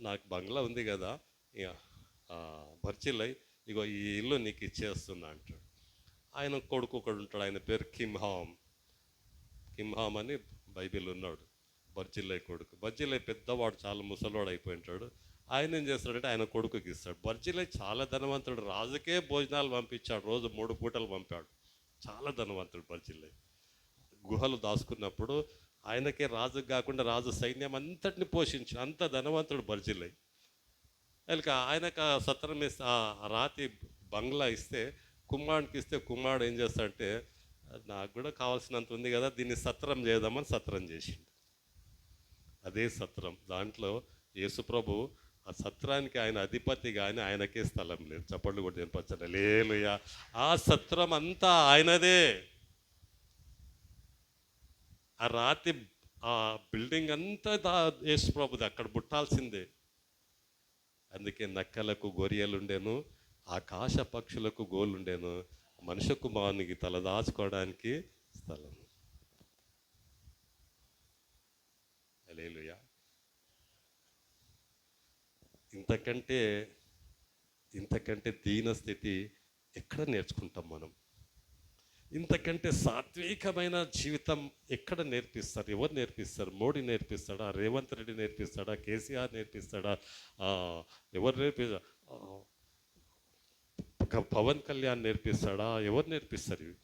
నాకు బంగ్లా ఉంది కదా, ఇక బర్జిల్లయ్య ఇగో ఈ ఇల్లు నీకు ఇచ్చేస్తున్నా అంటాడు. ఆయన కొడుకు ఒకడు ఉంటాడు, ఆయన పేరు కిమ్హామ్ అని బైబిల్ ఉన్నాడు, బర్జిల్లయ్య కొడుకు. బర్జిల్లయ్య పెద్దవాడు, చాలా ముసలివాడు అయిపోయి ఉంటాడు. ఆయన ఏం చేస్తాడంటే ఆయన కొడుకుకి ఇస్తాడు. బర్జిల్లయ్య చాలా ధనవంతుడు, రాజుకే భోజనాలు పంపించాడు, రోజు 3 పూటలు పంపాడు. చాలా ధనవంతుడు బర్జిల్లయ్య. గుహలు దాచుకున్నప్పుడు ఆయనకే రాజు కాకుండా రాజు సైన్యం అంతటిని పోషించి అంత ధనవంతుడు బర్జిల్లయ్య. ఆయనకు సత్రం ఇస్తే, రాతి బంగ్లా ఇస్తే కుమారుడికి ఇస్తే, కుమారుడు ఏం చేస్తాడంటే నాకు కూడా కావాల్సినంత ఉంది కదా, దీన్ని సత్రం చేద్దామని సత్రం చేసిండు. అదే సత్రం. దాంట్లో యేసుప్రభు ఆ సత్రానికి ఆయన అధిపతి, కానీ ఆయనకే స్థలం లేదు. చప్పట్లు కూడా వినిపించండి. హల్లెలూయా. ఆ సత్రం అంతా ఆయనదే. ఆ రాతి ఆ బిల్డింగ్ అంతా యేసుప్రభుది, అక్కడ పుట్టాల్సిందే. అందుకే నక్కలకు గొరియలుండేను, ఆకాశ పక్షులకు గోలుండేను, మనుష్య కుమారునికి తలదాచుకోవడానికి స్థలం. హల్లెలూయా. ఇంతకంటే దీన స్థితి ఎక్కడ నేర్చుకుంటాం మనం? ఇంతకంటే సాత్వికమైన జీవితం ఎక్కడ నేర్పిస్తారు? ఎవరు నేర్పిస్తారు? మోడీ నేర్పిస్తాడా? రేవంత్ రెడ్డి నేర్పిస్తాడా? కేసీఆర్ నేర్పిస్తాడా? ఎవరు నేర్పిస్తారు? పవన్ కళ్యాణ్ నేర్పిస్తాడా? ఎవరు నేర్పిస్తారు ఇవి?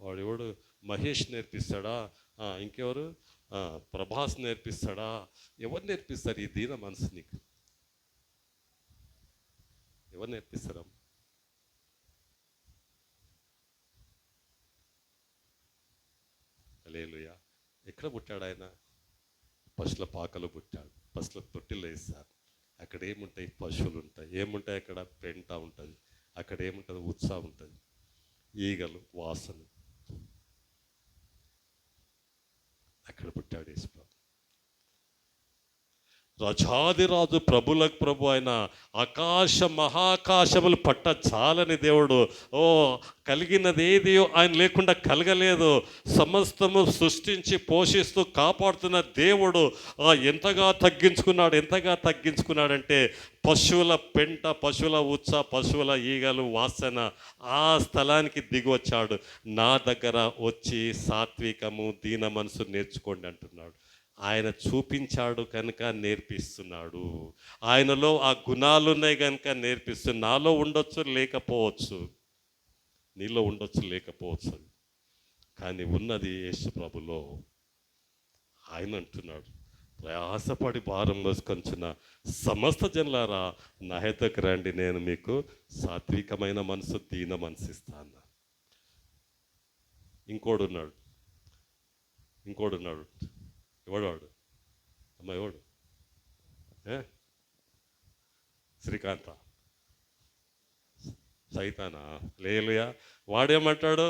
వాడు ఎవడు, మహేష్ నేర్పిస్తాడా? ఇంకెవరు, ప్రభాస్ నేర్పిస్తాడా? ఎవరు నేర్పిస్తారు ఈ దీన మనసు నీకు? ఎవరు నేర్పిస్తారా? హల్లెలూయా. ఎక్కడ పుట్టాడు ఆయన? పశువుల పాకలో పుట్టాడు, పశువుల తొట్టిలో వేస్తారు. అక్కడ ఏముంటాయి? పశువులు ఉంటాయి. ఏముంటాయి అక్కడ? పెంట ఉంటుంది. అక్కడ ఏముంటుంది? ఉత్సాహం ఉంటుంది, ఈగలు, వాసన. అక్కడ పుట్టాడు యేసుప్రభు. రాజాదిరాజు, ప్రభులకు ప్రభు అయిన ఆకాశ మహాకాశములు పట్ట చాలని దేవుడు. కలిగినది ఏది ఆయన లేకుండా కలగలేదు. సమస్తము సృష్టించి పోషిస్తూ కాపాడుతున్న దేవుడు ఎంతగా తగ్గించుకున్నాడంటే పశువుల పెంట, పశువుల ఉత్స, పశువుల ఈగలు, వాసన, ఆ స్థలానికి దిగి వచ్చాడు. నా దగ్గర వచ్చి సాత్వికము, దీన మనసు నేర్చుకోండి అంటున్నాడు. ఆయన చూపించాడు కనుక నేర్పిస్తున్నాడు. ఆయనలో ఆ గుణాలు ఉన్నాయి కనుక నేర్పిస్తున్నాడు. నాలో ఉండొచ్చు, లేకపోవచ్చు, నీలో ఉండొచ్చు, లేకపోవచ్చు, కానీ ఉన్నది యేసు ప్రభులో. ఆయన అంటున్నాడు, ప్రయాసపడి భారం మోసుకొంచున్న సమస్త జనులారా నా యొద్దకు రండి, నేను మీకు సాత్వికమైన మనసు, దీన మనసు ఇస్తాను. ఇంకోడున్నాడు. ఎవడాడు? అమ్మ ఎవడు ఏ? శ్రీకాంత సైతానా లేలుయా. వాడేమంటాడు,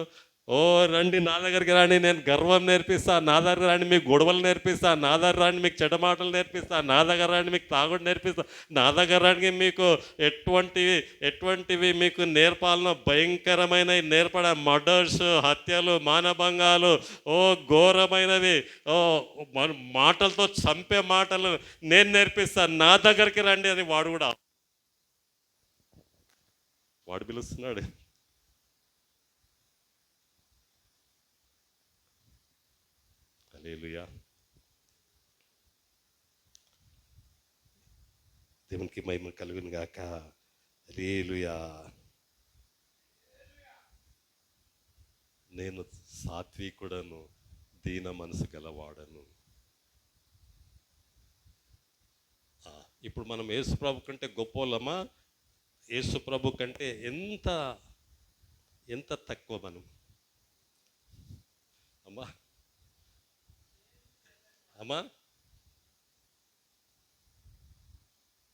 ఓ రండి నా దగ్గరికి రాండి, నేను గర్వం నేర్పిస్తా, నా దగ్గర రాండి మీకు గొడవలు నేర్పిస్తా, నా దగ్గర రాండి మీకు చెడ్డ మాటలు నేర్పిస్తా, నా దగ్గర రాండి మీకు తాగుడు నేర్పిస్తా, నా దగ్గర రాండి మీకు ఎటువంటివి మీకు నేర్పాలనో భయంకరమైన నేర్పడ మర్డర్స్, హత్యలు, మానభంగాలు, ఓ ఘోరమైనవి, ఓ మాటలతో చంపే మాటలు నేను నేర్పిస్తాను, నా దగ్గరికి రండి అని వాడు పిలుస్తున్నాడు. హల్లెలూయా. దేవునికి మహిమ కలుగును గాక. హల్లెలూయా. నేను సాత్వికుడను, దీన మనసు గలవాడను. ఇప్పుడు మనం యేసుప్రభు కంటే గొప్పోళ్ళమా? యేసుప్రభు కంటే ఎంత తక్కువ మనం? అమ్మా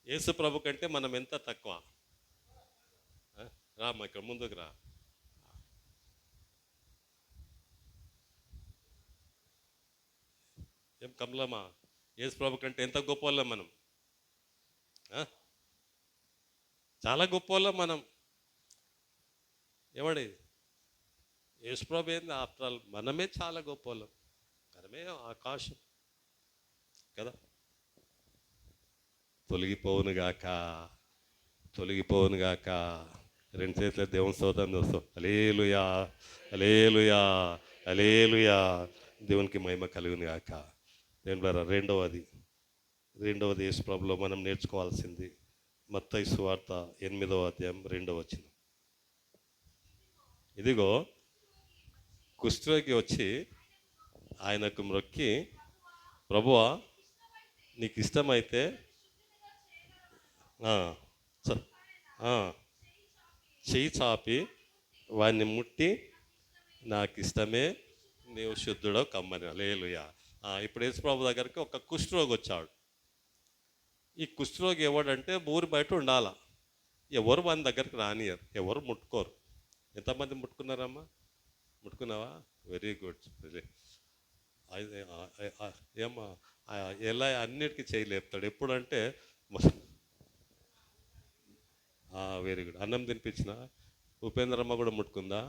యేసుప్రభు కంటే మనం ఎంత తక్కువ? రామ్మా ఇక్కడ ముందుకు రా. ఏం కమలమ్మా, యేసుప్రభు కంటే ఎంత గొప్ప వాళ్ళం మనం? చాలా గొప్ప వాళ్ళం మనం. ఏమండి, యేసుప్రభు ఏంది? ఆఫ్టర్ ఆల్ మనమే చాలా గొప్ప వాళ్ళం, మనమే ఆకాశం కదా. తొలగిపోవును గాక. రెండు చేతుల దేవుని స్తోత్రం చూస్తాం. హల్లెలూయా, హల్లెలూయా, హల్లెలూయా. దేవునికి మహిమ కలుగును గాక. రెండవది యేసుప్రభులో మనం నేర్చుకోవాల్సింది మత్తయి సువార్త 8వ అధ్యాయం 2వ వచనం. ఇదిగో కుష్ఠరోగి వచ్చి ఆయనకు మ్రొక్కి, ప్రభువా నీకు ఇష్టమైతే చెయ్యి చాపి వాడిని ముట్టి నాకు ఇష్టమే నీవు శుద్ధుడో కమ్మని. హల్లెలూయా. ఇప్పుడు యేసుప్రభు దగ్గరికి ఒక కుష్ఠరోగి వచ్చాడు. ఈ కుష్ఠరోగి ఎవడంటే ఊరి బయట ఉండాల, ఎవరు వాని దగ్గరికి రానియరు, ఎవరు ముట్టుకోరు. ఎంతమంది ముట్టుకున్నారమ్మా? ముట్టుకున్నావా? Very good. ఏమ్మా ఎలా అన్నిటికీ చేయలేపుతాడు. ఎప్పుడంటే వెరీ గుడ్. అన్నం తినిపించిన ఉపేంద్రమ్మ కూడా ముట్టుకుందా?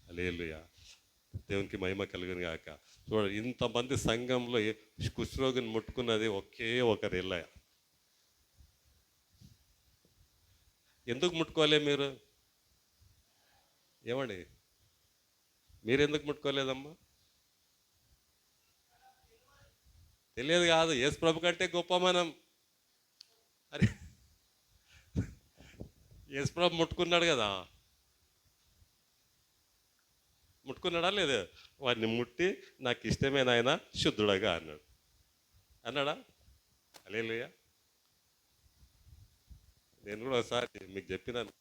హల్లెలూయా. దేవునికి మహిమ కలుగును గాక. చూడండి, ఇంతమంది సంఘంలో కుష్ఠరోగిని ముట్టుకున్నది ఒకే ఒకరు ఎల్లయ్య. ఎందుకు ముట్టుకోలే మీరు? ఏమండి, మీరెందుకు ముట్టుకోలేదమ్మా? తెలియదు కాదు, యేసుప్రభు కంటే గొప్ప మనం. అరే యేసుప్రభు ముట్టుకున్నాడు కదా, ముట్టుకున్నాడా లేదు? వాడిని ముట్టి నాకు ఇష్టమే నాయన శుద్ధుడగా అన్నాడా? హల్లెలూయా. నేను కూడా ఒకసారి మీకు చెప్పినాను,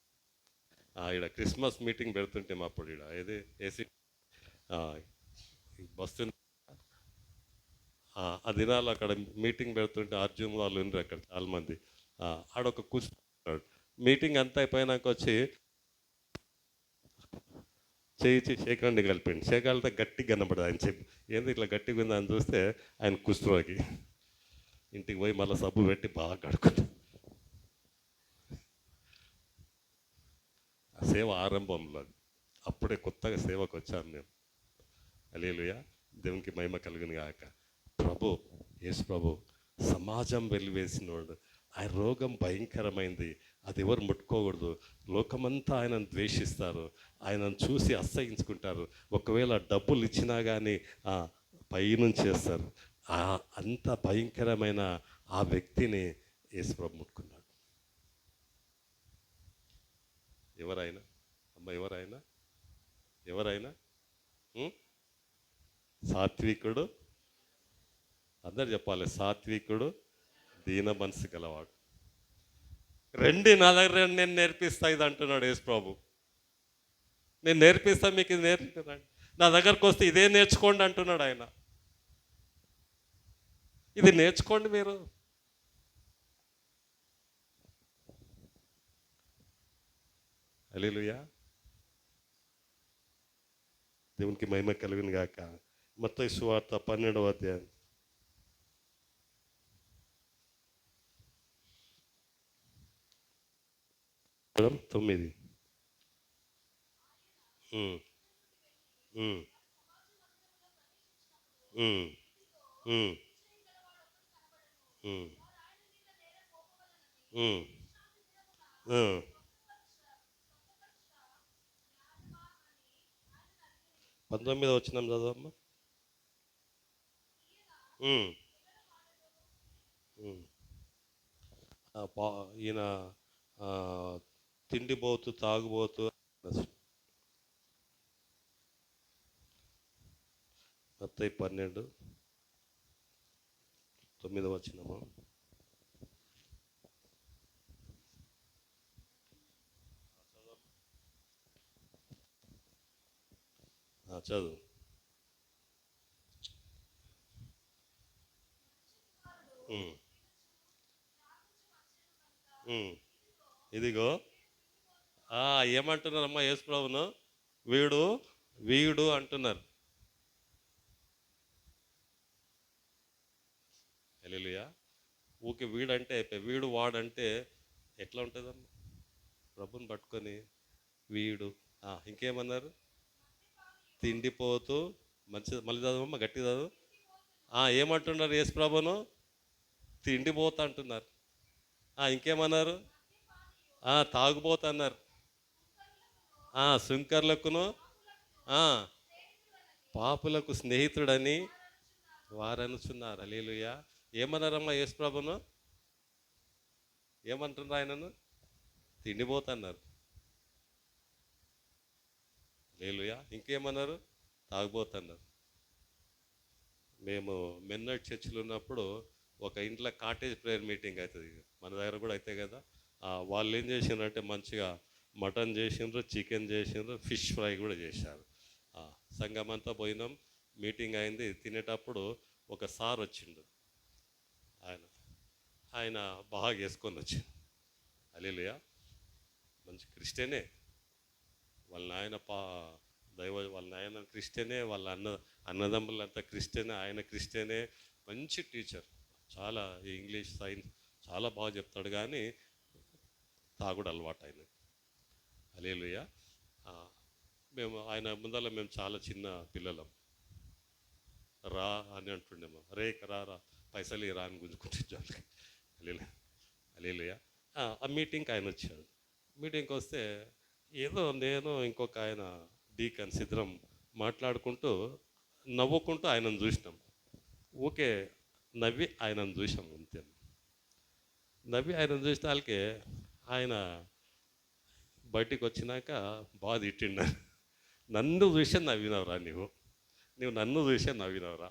ఇక్కడ క్రిస్మస్ మీటింగ్ పెడుతుంటే అప్పుడు ఇక్కడ ఏది ఏసీ బస్సు ఆ దినాలు అక్కడ మీటింగ్ పెడుతుంటే అర్జున్ వాళ్ళు ఉన్నారు అక్కడ చాలామంది. ఆడొక కూర్చున్నాడు. మీటింగ్ అంతా అయిపోయినాక వచ్చి చేయి శేఖరాన్ని కలిపండి. శేఖరాలతో గట్టిగా కనపడదు. ఆయన చెప్పి ఏంది ఇట్లా గట్టిగా ఉంది అని చూస్తే ఆయన కుష్ఠరోగి. ఇంటికి పోయి మళ్ళీ సబ్బు పెట్టి బాగా కడుక్కుంటాం. ఆ సేవ ఆరంభంలో అప్పుడే కొత్తగా సేవకు వచ్చాను నేను. హల్లెలూయా. దేవునికి మహిమ కలుగును గాక. యేసు ప్రభు సమాజం వెలివేసినోడు. ఆయన రోగం భయంకరమైంది, అది ఎవరు ముట్టుకోకూడదు. లోకమంతా ఆయనను ద్వేషిస్తారు, ఆయనను చూసి అసహించుకుంటారు. ఒకవేళ డబ్బులు ఇచ్చినా కానీ పైనుంచి చేస్తారు. అంత భయంకరమైన ఆ వ్యక్తిని యేసు ప్రభు ముట్టుకున్నాడు. ఎవరైనా అమ్మ, ఎవరైనా సాత్వికుడు, అందరు చెప్పాలి, సాత్వికుడు, దీన మనసు గలవాడు. రండి నా దగ్గర, నేను నేర్పిస్తా ఇది అంటున్నాడు యేసు ప్రభు. నేను నేర్పిస్తా మీకు, ఇది నేర్చుకున్నాడు. నా దగ్గరకు వస్తే ఇదే నేర్చుకోండి అంటున్నాడు ఆయన. ఇది నేర్చుకోండి మీరు. హల్లెలూయా. దేవునికి మహిమ కలుగును గాక. మత్తయి సువార్త 12వ అధ్యాయం. పదం 9. ఉమ్, ఉమ్, ఉమ్, ఉమ్, ఉమ్, ఉమ్, ఉమ్. 19వ వచనం చదవమ్మా. ఉమ్, ఉమ్. ఈయన ఆ, తిండిపోతూ తాగుబోతూ. మత్తయి 12:9 వచనము. చదువు. ఉమ్, ఉమ్. ఇదిగో ఏమంటున్నారమ్మా యేసు ప్రభువును? వీడు వీడు అంటున్నారు. హల్లెలూయా. ఊకే వీడంటే వీడు వాడంటే ఎట్లా ఉంటుందమ్మా? ప్రభుని పట్టుకొని వీడు. ఇంకేమన్నారు? తిండిపోతూ. మళ్ళీ చదవమ్మా, గట్టి చదువు. ఏమంటున్నారు యేసు ప్రభును? తిండిపోతా అంటున్నారు. ఇంకేమన్నారు? తాగుబోతు అన్నారు. సుంకర్లకును పాపులకు స్నేహితుడని వారనుచున్నారు. హల్లెలూయా. ఏమన్నారమ్మా యేసు ప్రభును? ఏమంటున్నారు ఆయనను? తిండిపోతున్నారు. హల్లెలూయా. ఇంకేమన్నారు? తాగుబోతున్నారు. మేము మెన్నట్ చర్చిలో ఉన్నప్పుడు ఒక ఇంట్లో కాటేజ్ ప్రేయర్ మీటింగ్ అవుతుంది, మన దగ్గర కూడా అవుతాయి కదా. వాళ్ళు ఏం చేసిండ్రంటే మంచిగా మటన్ చేసిండ్రు, చికెన్ చేసిండ్రు, ఫిష్ ఫ్రై కూడా చేశారు. సంఘం అంతా పోయినాం, మీటింగ్ అయింది. తినేటప్పుడు ఒక సార్ వచ్చిండు. ఆయన ఆయన బాగా వేసుకొని వచ్చిండు. హల్లెలూయా. మంచి క్రిస్టియనే. వాళ్ళ నాయన వాళ్ళ నాయన క్రిస్టియనే, వాళ్ళ అన్నదమ్ములంతా క్రిస్టియనే, ఆయన క్రిస్టియనే. మంచి టీచర్, చాలా ఇంగ్లీష్ సైన్స్ చాలా బాగా చెప్తాడు. కానీ తాగుడు అలవాటు ఆయన. హల్లెలూయా. మేము ఆయన ముందర మేము చాలా చిన్న పిల్లలం. రా అని అంటుండేమో, రే రా రా పైసలు రా అని గుంజుకుంటే చాలు. హల్లెలూయా. ఆ మీటింగ్కి ఆయన వచ్చాడు. మీటింగ్కి వస్తే ఏదో నేను ఇంకొక ఆయన డీకన్ సిద్ధరం మాట్లాడుకుంటూ నవ్వుకుంటూ ఆయనను చూసినాం. ఊకే నవ్వి ఆయనను చూసాం అంతే. నవ్వి ఆయనను చూసిన వాళ్ళకి ఆయన బయటికి వచ్చినాక బాగా తిట్టిండు. నన్ను చూసే నవ్వినవరా నువ్వు నన్ను చూసే నవ్వినవరా?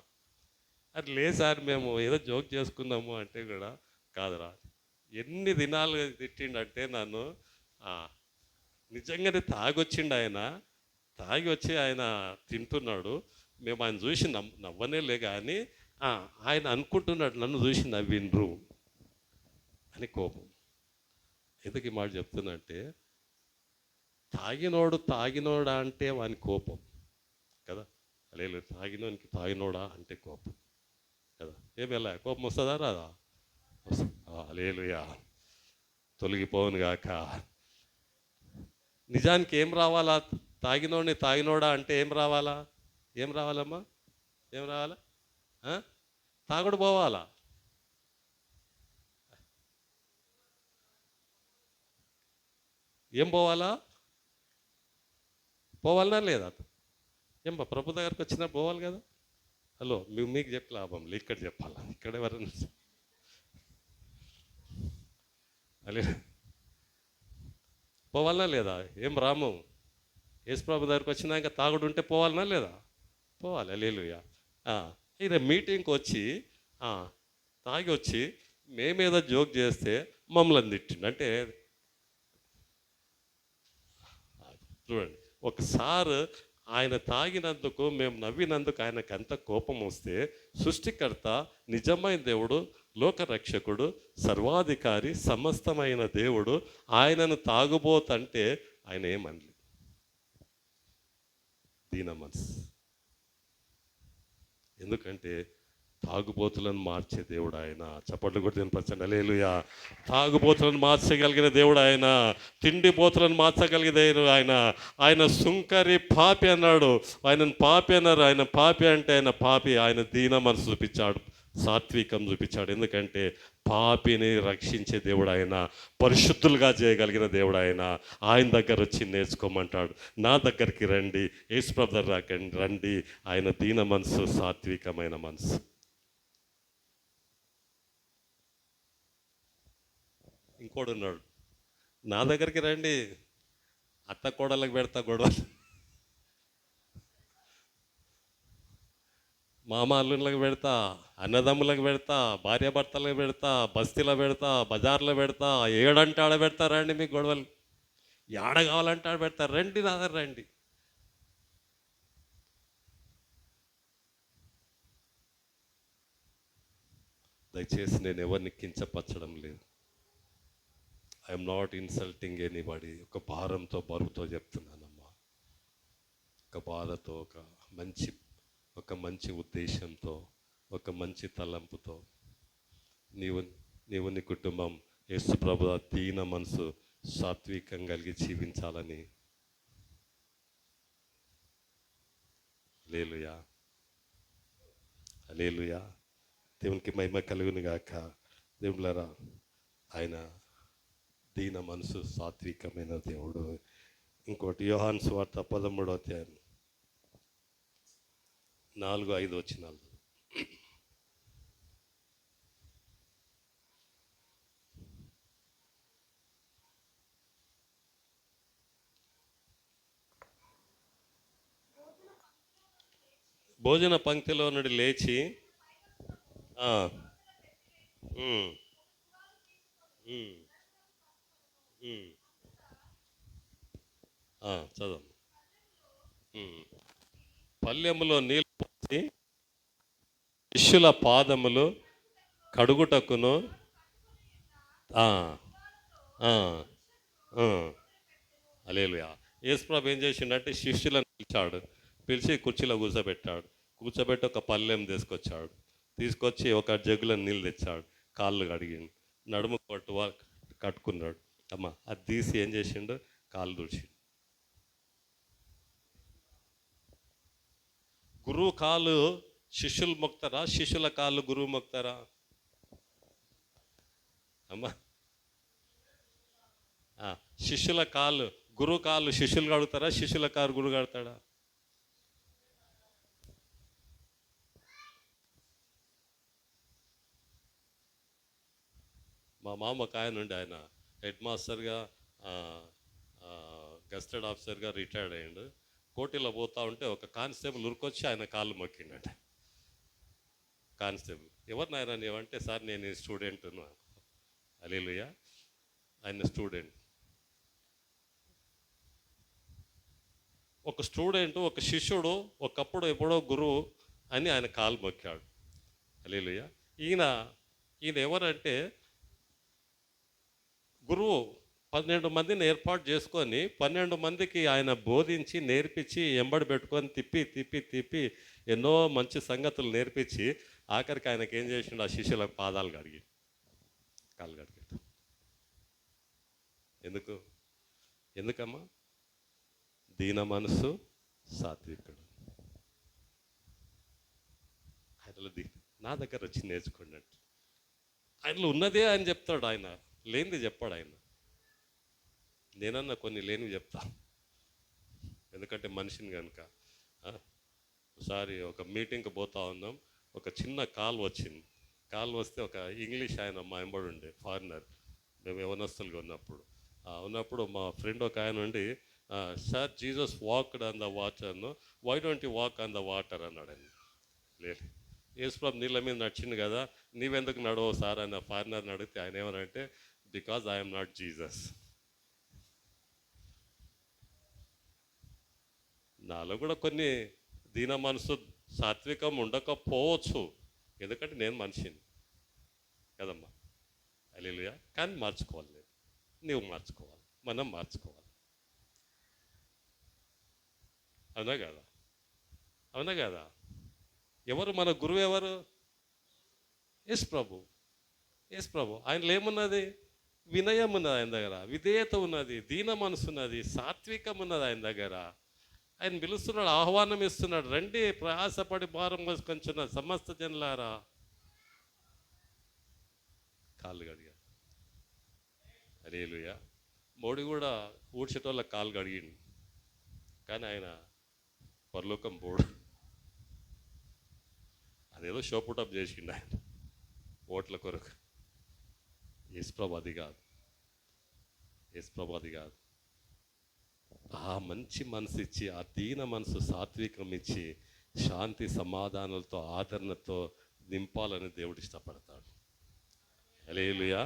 అది లేదు సార్, మేము ఏదో జోక్ చేసుకున్నాము అంటే కూడా కాదురా. ఎన్ని దినాలు తిట్టిండంటే నన్ను. నిజంగానే తాగొచ్చిండు ఆయన. తాగి వచ్చి ఆయన తింటున్నాడు. మేము ఆయన చూసి నవ్వనేలే కానీ ఆయన అనుకుంటున్నాడు నన్ను చూసి నవ్విండ్రు అని కోపం. ఎందుకు ఈ మాట చెప్తున్నంటే, తాగినోడా అంటే వాని కోపం కదా. లేదు, తాగినోడా అంటే కోపం కదా. ఏమెలా కోపం వస్తుందా రాదా? హల్లెలూయా. తొలగిపోను గాక. నిజానికి ఏం రావాలా? తాగినోడా అంటే ఏం రావాలమ్మా? ఏం రావాలా? తాగుడు పోవాలా? ఏం పోవాలనా లేదా? ప్రభు దగ్గరకు వచ్చినా పోవాలి కదా. హలో, మీకు చెప్పి లాభం లేదు, ఇక్కడ చెప్పాలా? ఇక్కడ ఎవరైనా అలే పోవాలనా లేదా? ఏం రాము యేసు ప్రభు దగ్గరకు వచ్చినాక తాగుడు ఉంటే పోవాలనా లేదా? పోవాలి. హల్లెలూయా. ఇదే మీటింగ్కి వచ్చి తాగి వచ్చి మేమేదో జోక్ చేస్తే మమ్మల్ని తిట్టిండు. అంటే చూడండి, ఒకసారి ఆయన తాగినందుకు మేము నవ్వినందుకు ఆయనకు ఎంత కోపం వస్తే సృష్టికర్త, నిజమైన దేవుడు, లోకరక్షకుడు, సర్వాధికారి, సమస్తమైన దేవుడు ఆయనను తాగుబోతంటే ఆయన ఏమనలేదు. దీన మనసు. ఎందుకంటే తాగుబోతులను మార్చే దేవుడు ఆయన. చప్పట్లు కూడా తినపరచండి. హల్లెలూయా. తాగుబోతులను మార్చగలిగిన దేవుడు ఆయన. తిండిపోతులను మార్చగలిగిన దేవుడు ఆయన. ఆయన సుంకరి పాపి అన్నాడు, ఆయనను పాపి అన్నారు. ఆయన పాపి అంటే ఆయన పాపి. ఆయన దీన మనసు చూపించాడు, సాత్వికం చూపించాడు. ఎందుకంటే పాపిని రక్షించే దేవుడు ఆయన, పరిశుద్ధులుగా చేయగలిగిన దేవుడు ఆయన. ఆయన దగ్గర వచ్చి నేర్చుకోమంటాడు. నా దగ్గరికి రండి, యేసుప్రభు దగ్గర రండి. ఆయన దీన మనసు, సాత్వికమైన మనసు. ఇంకోడు ఉన్నాడు, నా దగ్గరికి రండి, అత్త కోడళ్ళకి పెడతా గొడవలు, మామ అల్లుళ్ళకి పెడతా, అన్నదమ్ములకు పెడతా, భార్యాభర్తలకు పెడతా, బస్తీలో పెడతా, బజార్లో పెడతా, ఏడంటే ఆడ పెడతా, రండి మీకు గొడవలు, ఏడ కావాలంటే ఆడ పెడతా, రండి నా దగ్గర రండి. దయచేసి నేను ఎవరిని కించపరచడం లేదు. I'm not insulting anybody. ఒక భారంతో, బరువుతో చెప్తున్నానమ్మా. ఒక బాధతో, ఒక మంచి ఉద్దేశంతో, ఒక మంచి తలంపుతో నీవు నీ కుటుంబం యేసు ప్రభు దీన మనసు, సాత్వికం కలిగి జీవించాలని. హల్లెలూయా, హల్లెలూయా. దేవునికి మహిమ కలుగును గాక. దేవుళ్ళారా, ఆయన దీన మనసు, సాత్వికమైన దేవుడు. ఇంకోటి యోహాను సువార్త 13వ అధ్యాయం 4-5 వచనాలు. భోజన పంక్తిలో నుండి లేచి చదవం. పల్లెములో నీళ్ళు పోసి శిష్యుల పాదములు కడుగుటకును హల్లెలూయా. యేసుప్రభు ఏం చేసిండంటే శిష్యులను పిలిచి కుర్చీలో కూర్చోబెట్టి ఒక పల్లెం తీసుకొచ్చి ఒక జగ్గులో నీళ్ళు తెచ్చాడు. కాళ్ళు కడిగిండు, నడుము కట్టుకున్నాడు. అమ్మ అది తీసి ఏం చేసిండు, కాళ్ళు తుడిచిండు. గురువు కాళ్ళు శిష్యులు మొక్తారా, శిష్యుల కాళ్ళు గురువు మొక్తారా? అమ్మా, శిష్యుల కాళ్ళు గురువు కాళ్ళు శిష్యులు కడుగుతారా, శిష్యుల కారు గురువు కడతాడా? మా మామ ఒక ఆయన ఉండి, ఆయన హెడ్ మాస్టర్గా, గెస్టెడ్ ఆఫీసర్గా రిటైర్డ్ అయ్యాడు. కోటిలో పోతా ఉంటే ఒక కానిస్టేబుల్ ఉరికొచ్చి ఆయన కాళ్ళు మొక్కిండట. కానిస్టేబుల్, ఎవరు నాయన నీవంటే, సార్ నేను స్టూడెంట్. హల్లెలూయా. ఆయన స్టూడెంట్. ఒక స్టూడెంట్, ఒక శిష్యుడు ఒకప్పుడు ఎప్పుడో గురువు అని ఆయన కాలు మొక్కాడు. హల్లెలూయా. ఈయన ఎవరంటే గురువు 12 మందిని ఏర్పాటు చేసుకొని 12 మందికి ఆయన బోధించి, నేర్పించి, ఎంబడి పెట్టుకొని తిప్పి ఎన్నో మంచి సంగతులు నేర్పించి ఆఖరికి ఆయనకి ఏం చేసిండు, ఆ శిష్యులకు కాళ్ళు కడిగాడు. ఎందుకమ్మా? దీన మనసు, సాత్వికుడు. ఆయనలో నా దగ్గర వచ్చి నేర్చుకోండి. ఆయనలో ఉన్నదే ఆయన చెప్తాడు, ఆయన లేనిది చెప్పాడు. ఆయన నేనన్నా కొన్ని లేనివి చెప్తా, ఎందుకంటే మనిషిని కనుక. ఒకసారి ఒక మీటింగ్కి పోతా ఉన్నాం, ఒక చిన్న కాల్ వస్తే ఒక ఇంగ్లీష్ ఆయన మా ఎంబడి ఉండే ఫారినర్, మేము యవనస్తులుగా ఉన్నప్పుడు మా ఫ్రెండ్ ఒక ఆయన ఉండి, sir Jesus walked on the water, why don't you walk on the water అన్నాడు. ఆయన లేదు, యేసుప్రభు నీళ్ళ మీద నడిచిండు కదా, నీవెందుకు నడవవు సార్ అని ఫారినర్ని అడిగితే ఆయన ఏమనంటే, బికాజ్ ఐఎమ్ నాట్ జీసస్. నాలో కూడా కొన్ని దీన మనసు సాత్వికం ఉండకపోవచ్చు, ఎందుకంటే నేను మనిషిని కదమ్మా. హల్లెలూయా. కానీ మార్చుకోవాలి, నేను, నీవు మార్చుకోవాలి, మనం మార్చుకోవాలి. అవునా కదా? అవునా కదా? ఎవరు మన గురువు? ఎవరు? యేసు ప్రభు. యేసు ప్రభు. ఆయనలో ఏమున్నది? వినయం ఉన్నది ఆయన దగ్గర, విధేయత ఉన్నది, దీన మనసు ఉన్నది, సాత్వికం ఉన్నది ఆయన దగ్గర. ఆయన పిలుస్తున్నాడు, ఆహ్వానం ఇస్తున్నాడు, రండి ప్రయాసపడి భారం మోసుకొంచున్న సమస్త జనులారా. కాళ్ళు కడిగా. హల్లెలూయా. మోడీ కూడా ఊడ్చేటోళ్ళ కాళ్ళు కడిగిండు, కానీ ఆయన పరలోకం పోడు. అదేదో షోపుటప్ చేసిండు ఆయన ఓట్ల కొరకు. యేసుప్రభు అది కాదు, యేసుప్రభు అది కాదు. ఆ మంచి మనసు ఇచ్చి, ఆ దీన మనసు సాత్వికం ఇచ్చి, శాంతి సమాధానాలతో ఆదరణతో నింపాలని దేవుడు ఇష్టపడతాడు. హల్లెలూయా.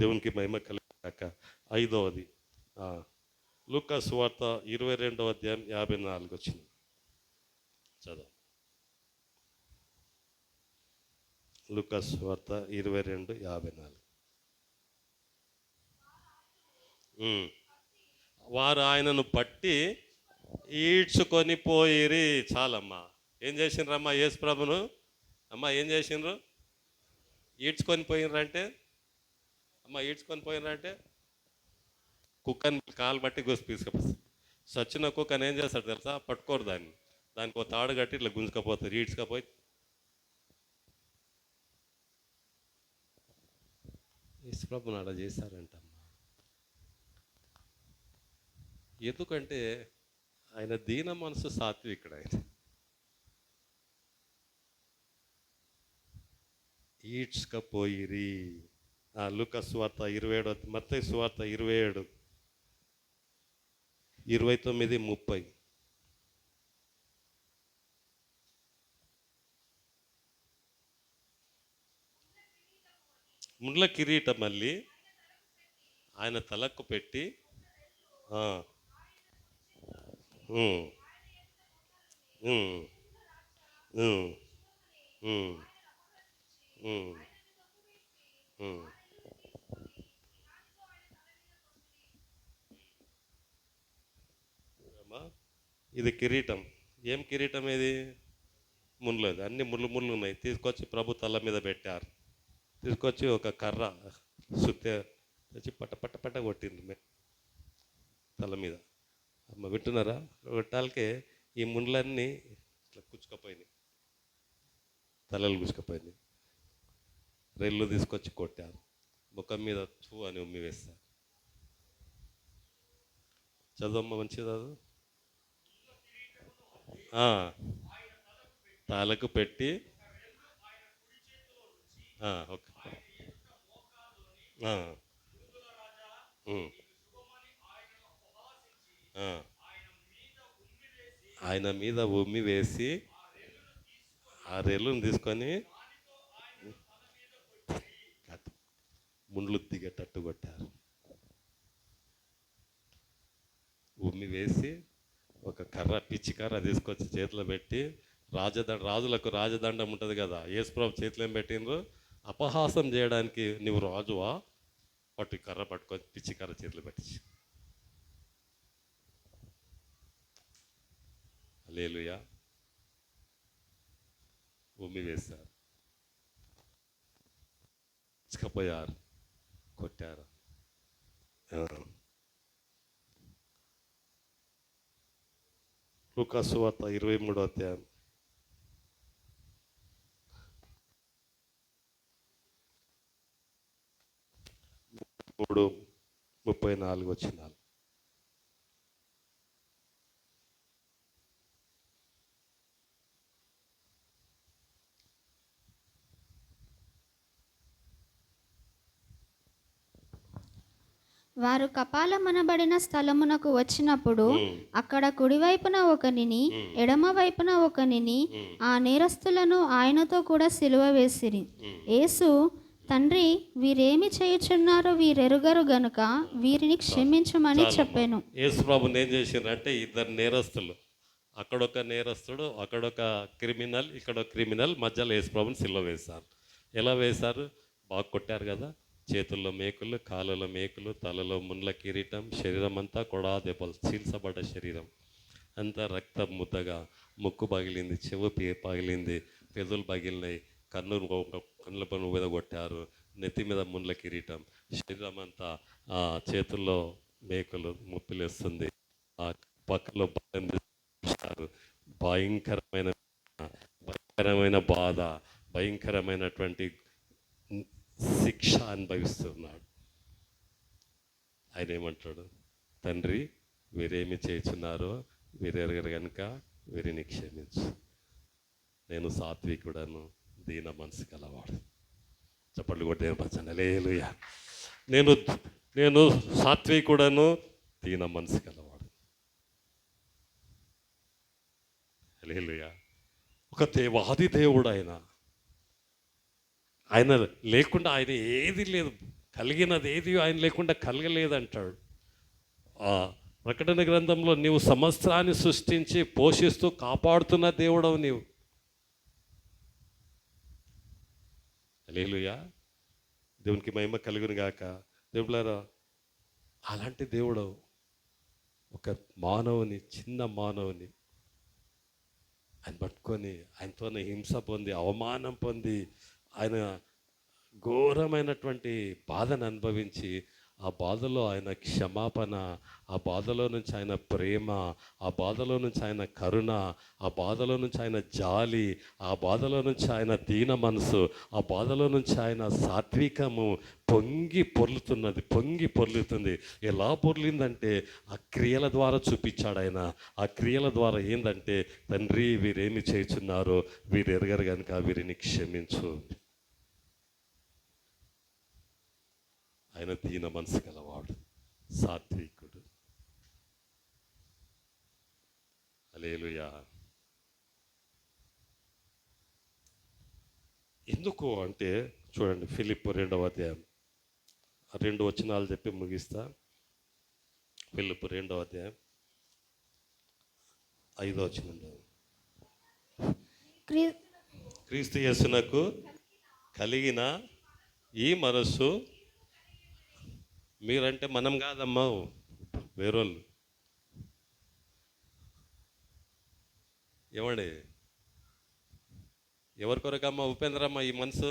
దేవునికి మహిమ కలుగాక. 5వది లూకా సువార్త 22వ అధ్యాయం 54 వచ్చింది. చదువు. లూకా సువార్త 22:54. వారు ఆయనను పట్టి ఈడ్చుకొని పోయిరి. చాలమ్మా. ఏం చేసిండ్రమ్మా యేసు ప్రభును? అమ్మా ఏం చేసిండ్రు? ఈడ్చుకొని పోయినరంటే, అమ్మ ఈడ్చుకొని పోయినరంటే కుక్కని కాలు బట్టి గుసి తీసుకపోతారు. సచ్చిన కుక్కని ఏం చేస్తాడు తెలుసా? పట్టుకోరు దాన్ని, దానికి ఒక తాడు కట్టి ఇట్లా గుంజుకపోతారు, ఈడ్చుకపోయి. యేసుప్రభుని అలా చేశారంటమ్మా. ఎందుకంటే ఆయన దీన మనసు సాత్వికుడు. ఆయన ఈడ్చుకపోయిరి. లూకా సువార్త 27, మత్తయి సువార్త 27, 29, 30. ముండ్ల కిరీటం మళ్ళీ ఆయన తలకు పెట్టి ఇది కిరీటం. ఏం కిరీటం ఇది? ముళ్ళది, అన్ని ముళ్ళు ఉన్నాయి. తీసుకొచ్చి ప్రభు తల మీద పెట్టారు. తీసుకొచ్చి ఒక కర్ర సుత్తే తెచ్చి పట్ట కొట్టింది తల మీద. అమ్మ వింటున్నారా? కొట్టాలకే ఈ ముళ్ళన్నీ ఇట్లా కుచ్చుకపోయినాయి, తలలు కుచ్చుకపోయినాయి. రెల్లు తీసుకొచ్చి కొట్టారు, ముఖం మీద చూ అని ఉమ్మి వేస్తారు. చదువమ్మ, మంచిది చదువు. తలకు పెట్టి ఓకే. ఆయన మీద ఉమ్మి వేసి ఆ రెల్లును తీసుకొని ముండ్లు దిగేటట్టు కొట్టారు. ఉమ్మి వేసి ఒక కర్ర, పిచ్చి కర్ర తీసుకొచ్చి చేతిలో పెట్టి, రాజులకు రాజదండం ఉంటుంది కదా, యేసుప్రభు చేతిలో ఏం పెట్టిండ్రు? అపహాసం చేయడానికి, నువ్వు రాజువా, పట్టు కర్ర పట్టుకొని పిచ్చి కర్ర చేతిలో పెట్టించి. హల్లెలూయా. ఉమ్మి వేశారు, ఇసుకపోయారు, కొట్టారు. లూకా సువార్త 23వ అధ్యాయం 34 వచనాలు. వారు కపాలమనబడిన స్థలమునకు వచ్చినప్పుడు అక్కడ కుడివైపున ఒకనిని, ఎడమ వైపున ఒకనిని, ఆ నేరస్తులను ఆయనతో కూడా సిలువ వేసిరి. యేసు, తండ్రి, వీరేమి చేయుచున్నారో వీరెరుగరు గనుక వీరిని క్షమించమని చెప్పాను. యేసు ప్రభుని ఏం చేసిండ్రంటే, ఇద్దరు నేరస్తులు అక్కడొక నేరస్తుడు, అక్కడొక క్రిమినల్, ఇక్కడొక క్రిమినల్, మధ్యలో యేసుప్రభుని సిలువ వేశారు. ఎలా వేశారు? బాగా కొట్టారు కదా, చేతుల్లో మేకులు, కాళ్ళలో మేకులు, తలలో ముండ్ల కిరీటం, శరీరం అంతా కొడా దెబ్బలు, చీల్చబడ్డ శరీరం అంతా రక్తం ముద్దగా, ముక్కు పగిలింది, చెవు పగిలింది, పెదవులు పగిలినాయి, కన్నుల పన్ను మీద కొట్టారు, నెత్తి మీద ముండ్ల కిరీటం, శరీరం అంతా చేతుల్లో మేకులు, ముప్పిలేస్తుంది, ఆ పక్కలో బలం తీస్తారు. భయంకరమైన భయంకరమైన బాధ, భయంకరమైనటువంటి శిక్ష అనుభవిస్తున్నాడు. ఆయన ఏమంటాడు? తండ్రి, వీరేమి చేయుచున్నారో వీరెరగరు కనుక వీరిని క్షమించు. నేను సాత్వికుడను, దీన మనసు కలవాడు. చప్పట్లు కొట్టే పచ్చండి. హల్లెలూయా. నేను నేను సాత్వికుడను, దీన మనసు కలవాడు. హల్లెలూయా. ఒక దేవాది దేవుడు ఆయన. ఆయన లేకుండా ఆయన ఏది లేదు, కలిగినది ఏది ఆయన లేకుండా కలగలేదంటాడు. ప్రకటన గ్రంథంలో నీవు సమస్తాన్ని సృష్టించి పోషిస్తూ కాపాడుతున్న దేవుడవు నీవు. హల్లెలూయా. దేవునికి మహిమ కలుగును గాక. దేవులారా, అలాంటి దేవుడవు ఒక మానవుని, చిన్న మానవుని ఆయన పట్టుకొని ఆయనతోనే హింస పొంది, అవమానం పొంది, ఆయన ఘోరమైనటువంటి బాధను అనుభవించి, ఆ బాధలో ఆయన క్షమాపణ, ఆ బాధలో నుంచి ఆయన ప్రేమ, ఆ బాధలో నుంచి ఆయన కరుణ, ఆ బాధలో నుంచి ఆయన జాలి, ఆ బాధలో నుంచి ఆయన దీన మనసు, ఆ బాధలో నుంచి ఆయన సాత్వికము పొంగి పొర్లుతుంది. ఎలా పొర్లిందంటే ఆ క్రియల ద్వారా చూపించాడు ఆయన. ఆ క్రియల ద్వారా ఏంటంటే, తండ్రి వీరేమి చేయుచున్నారో వీరు ఎరగరు కనుక వీరిని క్షమించు. ఆయన దీన మనసు గలవాడు, సాత్వికుడు. హల్లెలూయా. ఎందుకు అంటే చూడండి, ఫిలిప్పు 2వ అధ్యాయం 2 వచనాలు చెప్పి ముగిస్తా. ఫిలిప్పు 2వ అధ్యాయం 5వ వచనంలో, క్రీస్తు యేసునకు కలిగిన ఈ మనస్సు మీరంటే మనం కాదమ్మా, వేరోళ్ళు. ఏమండి, ఎవరి కొరకమ్మా ఉపేంద్రమ్మ ఈ మనసు?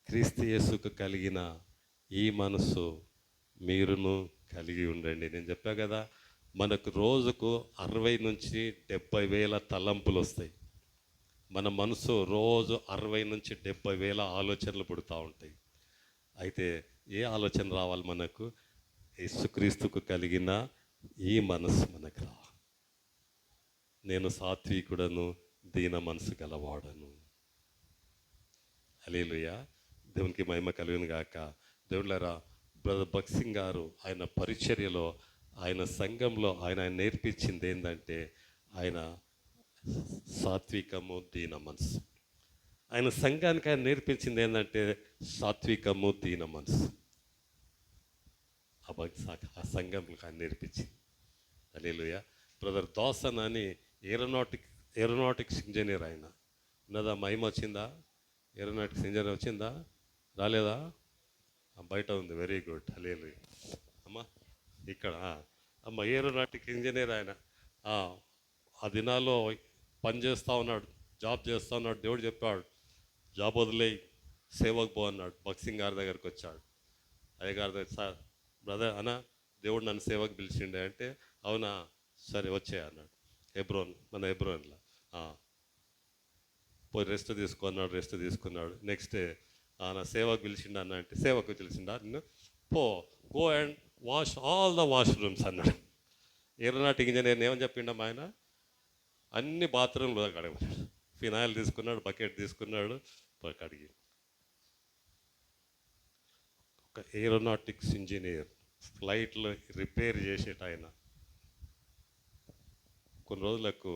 క్రీస్తు యేసుకు కలిగిన ఈ మనసు మీరును కలిగి ఉండండి. నేను చెప్పా కదా, మనకు రోజుకు 60 నుంచి 70 వేల తలంపులు వస్తాయి. మన మనసు రోజు 60 నుంచి 70 వేల ఆలోచనలు పుడుతూ ఉంటాయి. అయితే ఏ ఆలోచన రావాలి మనకు? యేసుక్రీస్తుకు కలిగిన ఈ మనసు మనకు రావాలి. నేను సాత్వికుడను, దీన మనసు గలవాడను. హల్లెలూయా. దేవునికి మహిమ కలుగును గాక. దేవుళ్ళారా, బ్రదర్ భగత్ సింగ్ గారు ఆయన పరిచర్యలో, ఆయన సంఘంలో ఆయన నేర్పించింది ఏంటంటే, ఆయన సాత్వికము, దీన మనసు. ఆయన సంఘానికి ఆయన నేర్పించింది ఏంటంటే సాత్వికము, దీన మనసు. ఆ సంఘంలో ఆయన నేర్పించింది. హల్లెలూయా. బ్రదర్ దోసన్ అని ఏరోనాటిక్స్ ఇంజనీర్. ఆయన ఉన్నదా? మహిమ వచ్చిందా? ఏరోనాటిక్స్ ఇంజనీర్ వచ్చిందా? రాలేదా? బయట ఉంది. Very good. హల్లెలూయా. అమ్మ ఇక్కడ అమ్మ ఏరోనాటిక్ ఇంజనీర్ ఆయన. ఆ దినాల్లో పని చేస్తూ ఉన్నాడు, జాబ్ చేస్తూ ఉన్నాడు. దేవుడు చెప్పాడు, జాబ్ వదిలేయి, సేవకు పో అన్నాడు. భగత్ సింగ్ గారి దగ్గరికి వచ్చాడు. అయ్యగారి దగ్గర, సార్ బ్రదర్ అన్న, దేవుడు నన్ను సేవకు పిలిచిండే అంటే, అవునా, సరే వచ్చే అన్నాడు. మన హెబ్రోన్లో పోయి రెస్ట్ తీసుకున్నాడు. రెస్ట్ తీసుకున్నాడు. నెక్స్ట్ డే నా సేవకు పిలిచిండు అన్న అంటే, సేవకు పిలిచిండా నిన్ను? Go and wash all the washrooms అన్నాడు. ఏరోనాటిక్ ఇంజనీర్ని ఏమని చెప్పిండమ్మా ఆయన? అన్ని బాత్రూమ్లు కడగమన్నాడు. ఫినాయిల్ తీసుకున్నాడు, బకెట్ తీసుకున్నాడు, కడిగి. ఒక ఏరోనాటిక్స్ ఇంజనీర్, ఫ్లైట్లు రిపేర్ చేసేట ఆయన. కొన్ని రోజులకు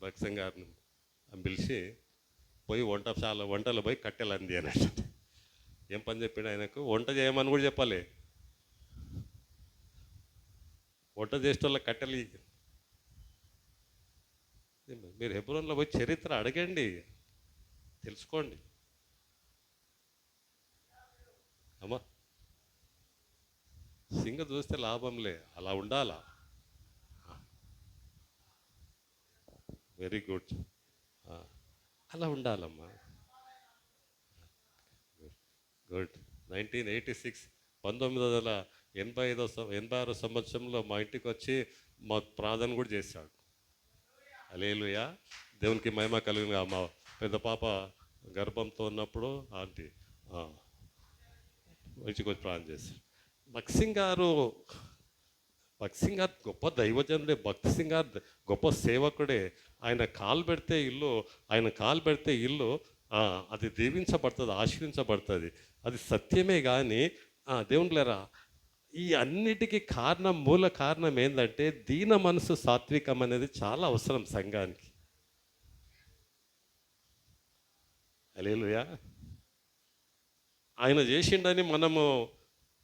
భక్సింగ్ గారిని పిలిచి పోయి వంటలో పోయి కట్టెలు అంది అని. ఏం పని చెప్పాడు ఆయనకు? వంట చేయమని కూడా చెప్పాలి. వంట చేసేటోళ్ళ కట్టెలు మీరు హెబ్రోన్లో పోయి చరిత్ర అడగండి, తెలుసుకోండి అమ్మా. సింగ చూస్తే లాభంలే, అలా ఉండాలా. వెరీ గుడ్, అలా ఉండాలమ్మా. గుడ్. 1986 1986 సంవత్సరంలో మా ఇంటికి వచ్చి మా ప్రార్థన కూడా చేశాడు. హల్లెలూయా, దేవునికి మహిమ కలిగిన. మా పెద్ద పాప గర్భంతో ఉన్నప్పుడు ఆంటీ ఇంటికి వచ్చి ప్రార్థన చేశాడు. భక్సింగ్ గారు గొప్ప దైవజనుడే, భక్తి సింగ్ గారు గొప్ప సేవకుడే. ఆయన కాలు పెడితే ఇల్లు అది దీవించబడుతుంది, ఆశీర్వించబడుతుంది. అది సత్యమే. కానీ దేవునిలేరా, ఈ అన్నిటికీ మూల కారణం ఏంటంటే దీన మనసు, సాత్వికం అనేది చాలా అవసరం సంఘానికి. హల్లెలూయా. ఆయన చేసిండని మనము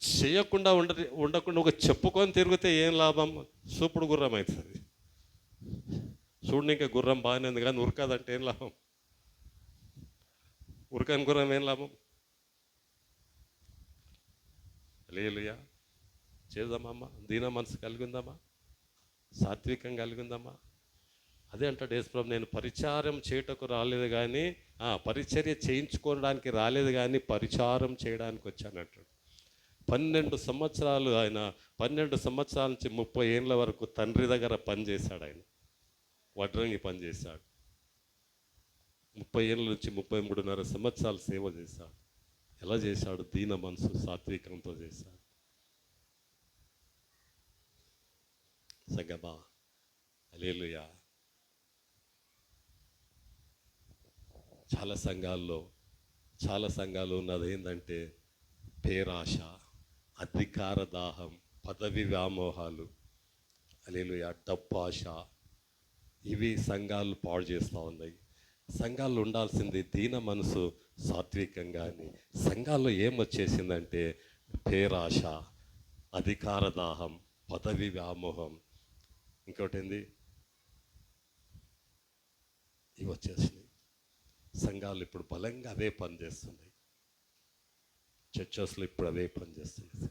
చేయకుండా ఉండకుండా ఒక చెప్పుకొని తిరిగితే ఏం లాభం? సూపుడు గుర్రం అవుతుంది. చూడండి, ఇంకా గుర్రం బాగానే ఉంది కానీ ఉరకదంటే ఏం లాభం? ఉరకని గుర్రం ఏం లాభం? హల్లెలూయా. చేద్దామమ్మా, దీన మనసు కలిగి ఉందామా, సాత్వికం కలిగి ఉందామా. అదే అంటాడు యేసుప్రభు, నేను పరిచారం చేయటకు రాలేదు కానీ, పరిచర్య చేయించుకోవడానికి రాలేదు కానీ పరిచారం చేయడానికి వచ్చానంటాడు. 12 సంవత్సరాలు ఆయన 12 సంవత్సరాల నుంచి 30 ఏళ్ళ వరకు తండ్రి దగ్గర పనిచేశాడు. ఆయన వడ్రంగి పనిచేశాడు. 30 ఏళ్ళ నుంచి 33.5 సంవత్సరాలు సేవ చేశాడు. ఎలా చేశాడు? దీన మనసు, సాత్వికంతో చేశాడు. సంగమా, హల్లెలూయా. చాలా సంఘాలు ఉన్నది ఏంటంటే పేరాశ, అధికార దాహం, పదవి వ్యామోహాలు, హల్లెలూయా, డబ్బాశ. ఇవి సంఘాలు పాడు చేస్తూ ఉన్నాయి. సంఘాల్లో ఉండాల్సింది దీన మనసు, సాత్వికంగా. అని సంఘాల్లో ఏమొచ్చేసిందంటే పేరాశ, అధికార దాహం, పదవి వ్యామోహం, ఇంకోటి ఏంది, ఇవి వచ్చేసినాయి. సంఘాలు ఇప్పుడు బలంగా అవే పనిచేస్తున్నాయి. చర్చెస్లో ఇప్పుడు అవే పనిచేస్తున్నాయి.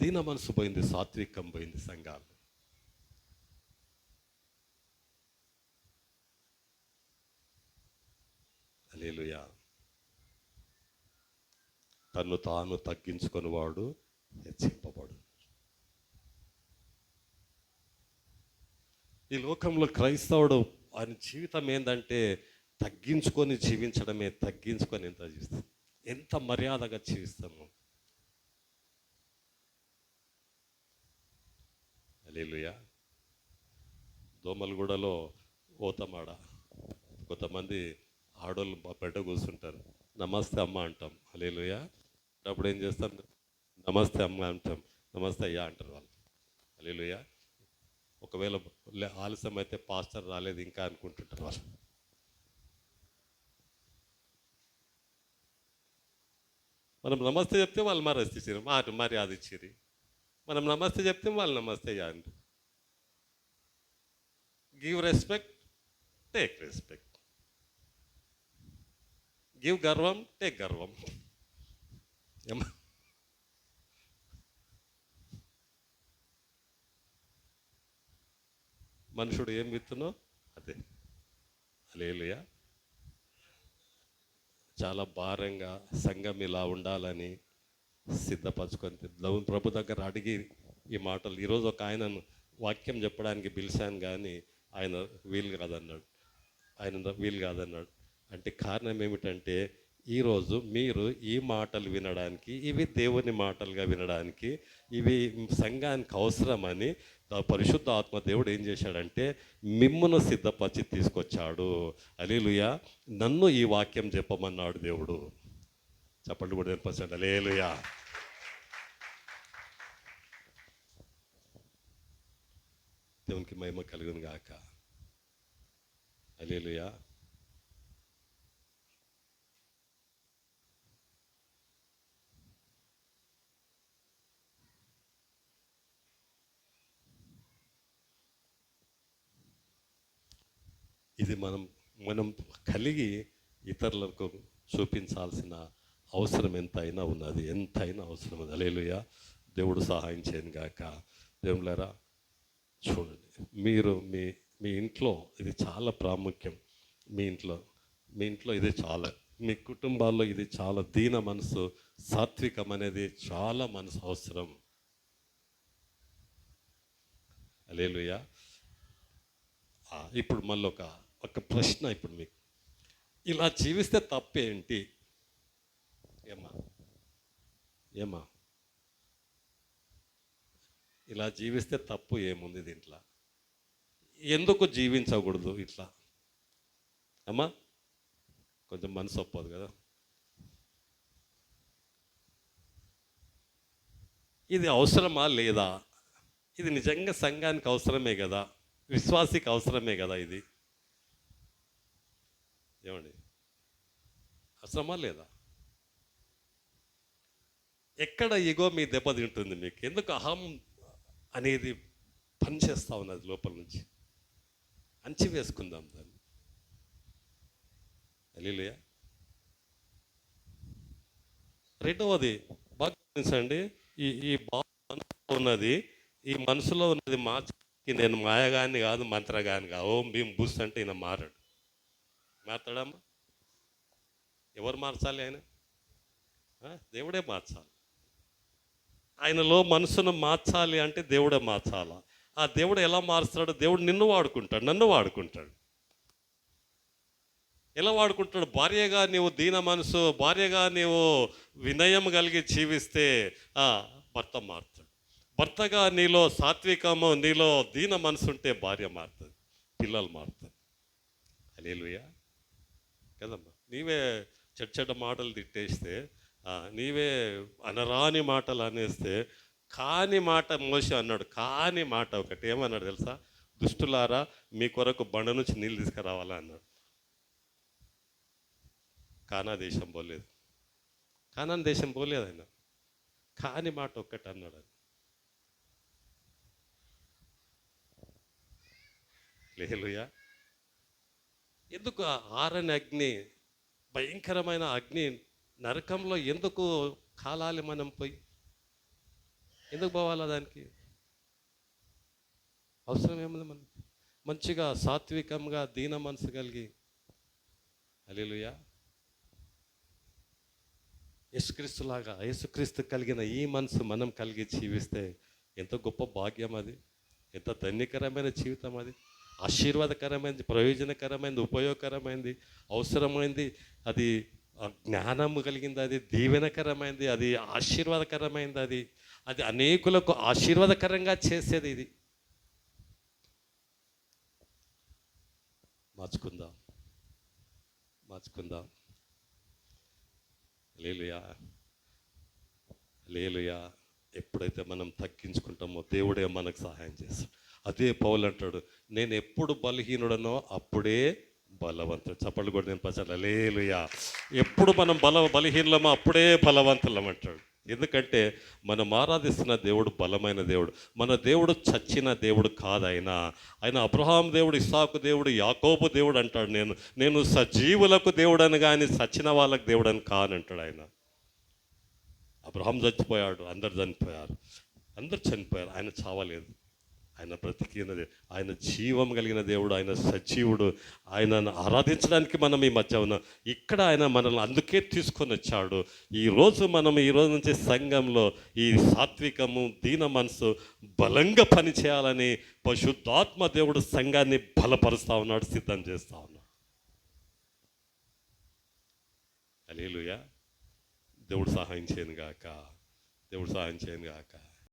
దీన మనసు పోయింది, సాత్వికం పోయింది సంఘాలు. హల్లెలూయా. తను తాను తగ్గించుకొని వాడు హెచ్చింపబడు. ఈ లోకంలో క్రైస్తవుడు ఆయన జీవితం ఏంటంటే తగ్గించుకొని జీవించడమే. తగ్గించుకొని ఎంత జీవిస్తాం, ఎంత మర్యాదగా జీవిస్తాము. హల్లెలూయా. దోమలగూడలో ఓతమాడ కొంతమంది ఆడోళ్ళు బయట కూర్చుంటారు. నమస్తే అమ్మ అంటాం. హల్లెలూయా. అప్పుడు ఏం చేస్తాం? నమస్తే అమ్మ అంటాం, నమస్తే అయ్యా అంటారు వాళ్ళు. హల్లెలూయా. ఒకవేళ ఆలస్యం అయితే పాస్టర్ రాలేదు ఇంకా అనుకుంటుంటారు వాళ్ళు. మనం నమస్తే చెప్తే వాళ్ళు మరస్తే ఇచ్చారు, మర్యాద ఇచ్చిరి. మనం నమస్తే చెప్తే వాళ్ళు నమస్తే అండి. Give respect, take respect. Give గర్వం, టేక్ గర్వం. మనుషుడు ఏం విత్తునో అదే. హల్లెలూయా. చాలా భారంగా సంఘం ఇలా ఉండాలని సిద్ధపరచుకొని ప్రభు దగ్గర అడిగి ఈ మాటలు. ఈరోజు ఒక ఆయనను వాక్యం చెప్పడానికి పిలిచాను కానీ ఆయన వీలు కాదన్నాడు. అంటే కారణం ఏమిటంటే ఈరోజు మీరు ఈ మాటలు వినడానికి, ఇవి దేవుని మాటలుగా వినడానికి, ఇవి సంఘానికి అవసరమని పరిశుద్ధ ఆత్మ దేవుడు ఏం చేశాడంటే మిమ్మును సిద్ధపరిచి తీసుకొచ్చాడు. హల్లెలూయా. నన్ను ఈ వాక్యం చెప్పమన్నాడు దేవుడు. చెప్పండి కూడా వినిపించండి. హల్లెలూయా. దేవునికి మహిమ కలుగును గాక. హల్లెలూయా. ఇది మనం కలిగి ఇతరులకు చూపించాల్సిన అవసరం ఎంతైనా ఉన్నది, ఎంతైనా అవసరం ఉంది. హల్లెలూయా. దేవుడు సహాయం చేయను గాక. దేవులారా చూడండి, మీరు మీ మీ ఇంట్లో ఇది చాలా ప్రాముఖ్యం. మీ ఇంట్లో ఇది చాలా, మీ కుటుంబాల్లో ఇది చాలా, దీన మనసు, సాత్వికం అనేది చాలా మనసు అవసరం. హల్లెలూయా. ఇప్పుడు మళ్ళీ ఒక ప్రశ్న ఇప్పుడు మీకు, ఇలా జీవిస్తే తప్పేంటి? ఏమా ఇలా జీవిస్తే తప్పు ఏముంది దీంట్లో? ఎందుకు జీవించకూడదు ఇట్లా? అమ్మా కొంచెం మనసు ఒప్పదు కదా. ఇది అవసరమా లేదా? ఇది నిజంగా సంఘానికి అవసరమే కదా, విశ్వాసికి అవసరమే కదా ఇది? ఏమండి, అవసరమా లేదా? ఎక్కడ ఇగో మీ దెబ్బ తింటుంది మీకు? ఎందుకు అహం అనేది పనిచేస్తూ ఉన్నది లోపల నుంచి? అంచి వేసుకుందాం దాన్ని. హల్లెలూయా. రెండవది బాగా గమనించండి, ఈ ఈ మనసులో ఉన్నది, ఈ మనసులో ఉన్నది మార్చడానికి నేను మాయగాన్ని కాదు, మంత్రగాన్ని కాదు. ఓం భీం బుస్ అంటే ఈయన మారతాడమ్మా. ఎవరు మార్చాలి? ఆయన దేవుడే మార్చాలి. ఆయనలో మనసును మార్చాలి అంటే దేవుడే మార్చాలా. ఆ దేవుడు ఎలా మారుస్తాడు? దేవుడు నిన్ను వాడుకుంటాడు, నన్ను వాడుకుంటాడు. ఎలా వాడుకుంటాడు? భార్యగా నీవు దీన మనసు, భార్యగా నీవు వినయం కలిగి జీవిస్తే భర్త మారుతాడు. భర్తగా నీలో సాత్వికము, నీలో దీన మనసు ఉంటే భార్య మారుతుంది, పిల్లలు మారుతారు. హల్లెలూయా కదమ్మా. నీవే చెడ్డ మాటలు తిట్టేస్తే, నీవే అనరాని మాటలు అనేస్తే, కాని మాట మోషే అన్నాడు. కాని మాట ఒకటి ఏమన్నాడు తెలుసా? దుష్టులారా మీ కొరకు బండ నుంచి నీళ్ళు తీసుకురావాలా అన్నాడు. కానా దేశం పోలేదు, కానాన్ దేశం పోలేదు ఆయన. కాని మాట ఒక్కటి అన్నాడు. హల్లెలూయా. ఎందుకు ఆరని అగ్ని, భయంకరమైన అగ్ని నరకంలో ఎందుకు కాలాలి? మనం పోయి ఎందుకు పోవాలా? దానికి అవసరం ఏముంది? మనం మంచిగా సాత్వికంగా దీన మనసు కలిగి, హల్లెలూయా, యేసుక్రీస్తులాగా, యేసుక్రీస్తు కలిగిన ఈ మనసు మనం కలిగి జీవిస్తే ఎంత గొప్ప భాగ్యం అది, ఎంత ధన్యకరమైన జీవితం అది, ఆశీర్వాదకరమైనది, ప్రయోజనకరమైనది, ఉపయోగకరమైనది, అవసరమైంది, అది జ్ఞానము కలిగింది, అది దీవెనకరమైనది, అది ఆశీర్వాదకరమైనది, అది అనేకులకు ఆశీర్వాదకరంగా చేసేది. ఇది మార్చుకుందాం. హల్లెలూయా. ఎప్పుడైతే మనం తగ్గించుకుంటామో దేవుడే మనకు సహాయం చేస్తాడు. అదే పౌలు అంటాడు, నేను ఎప్పుడు బలహీనుడనో అప్పుడే బలవంతుడు. చప్పట్లు కూడా నేను పచ్చాలి. హల్లెలూయా. ఎప్పుడు మనం బలహీనమో అప్పుడే బలవంతులం అంటాడు. ఎందుకంటే మనం ఆరాధిస్తున్న దేవుడు బలమైన దేవుడు. మన దేవుడు చచ్చిన దేవుడు కాదు. ఆయన అబ్రహాం దేవుడు, ఇస్సాకు దేవుడు, యాకోబు దేవుడు అంటాడు. నేను సజీవులకు దేవుడని కానీ చచ్చిన వాళ్ళకు దేవుడని కానంటాడు ఆయన. అబ్రహాం చచ్చిపోయాడు, అందరు చనిపోయారు, ఆయన చావలేదు, ఆయన బ్రతికినది, ఆయన జీవం కలిగిన దేవుడు, ఆయన సజీవుడు. ఆయనను ఆరాధించడానికి మనం ఈ మధ్య ఉన్నాం. ఇక్కడ ఆయన మనల్ని అందుకే తీసుకొని వచ్చాడు. ఈ రోజు నుంచి సంఘంలో ఈ సాత్వికము, దీన మనసు బలంగా పనిచేయాలని పరిశుద్ధాత్మ దేవుడు సంఘాన్ని బలపరుస్తూ ఉన్నాడు, సిద్ధం చేస్తూ ఉన్నాడు. హల్లెలూయా. దేవుడు సహాయం చేయను గాక.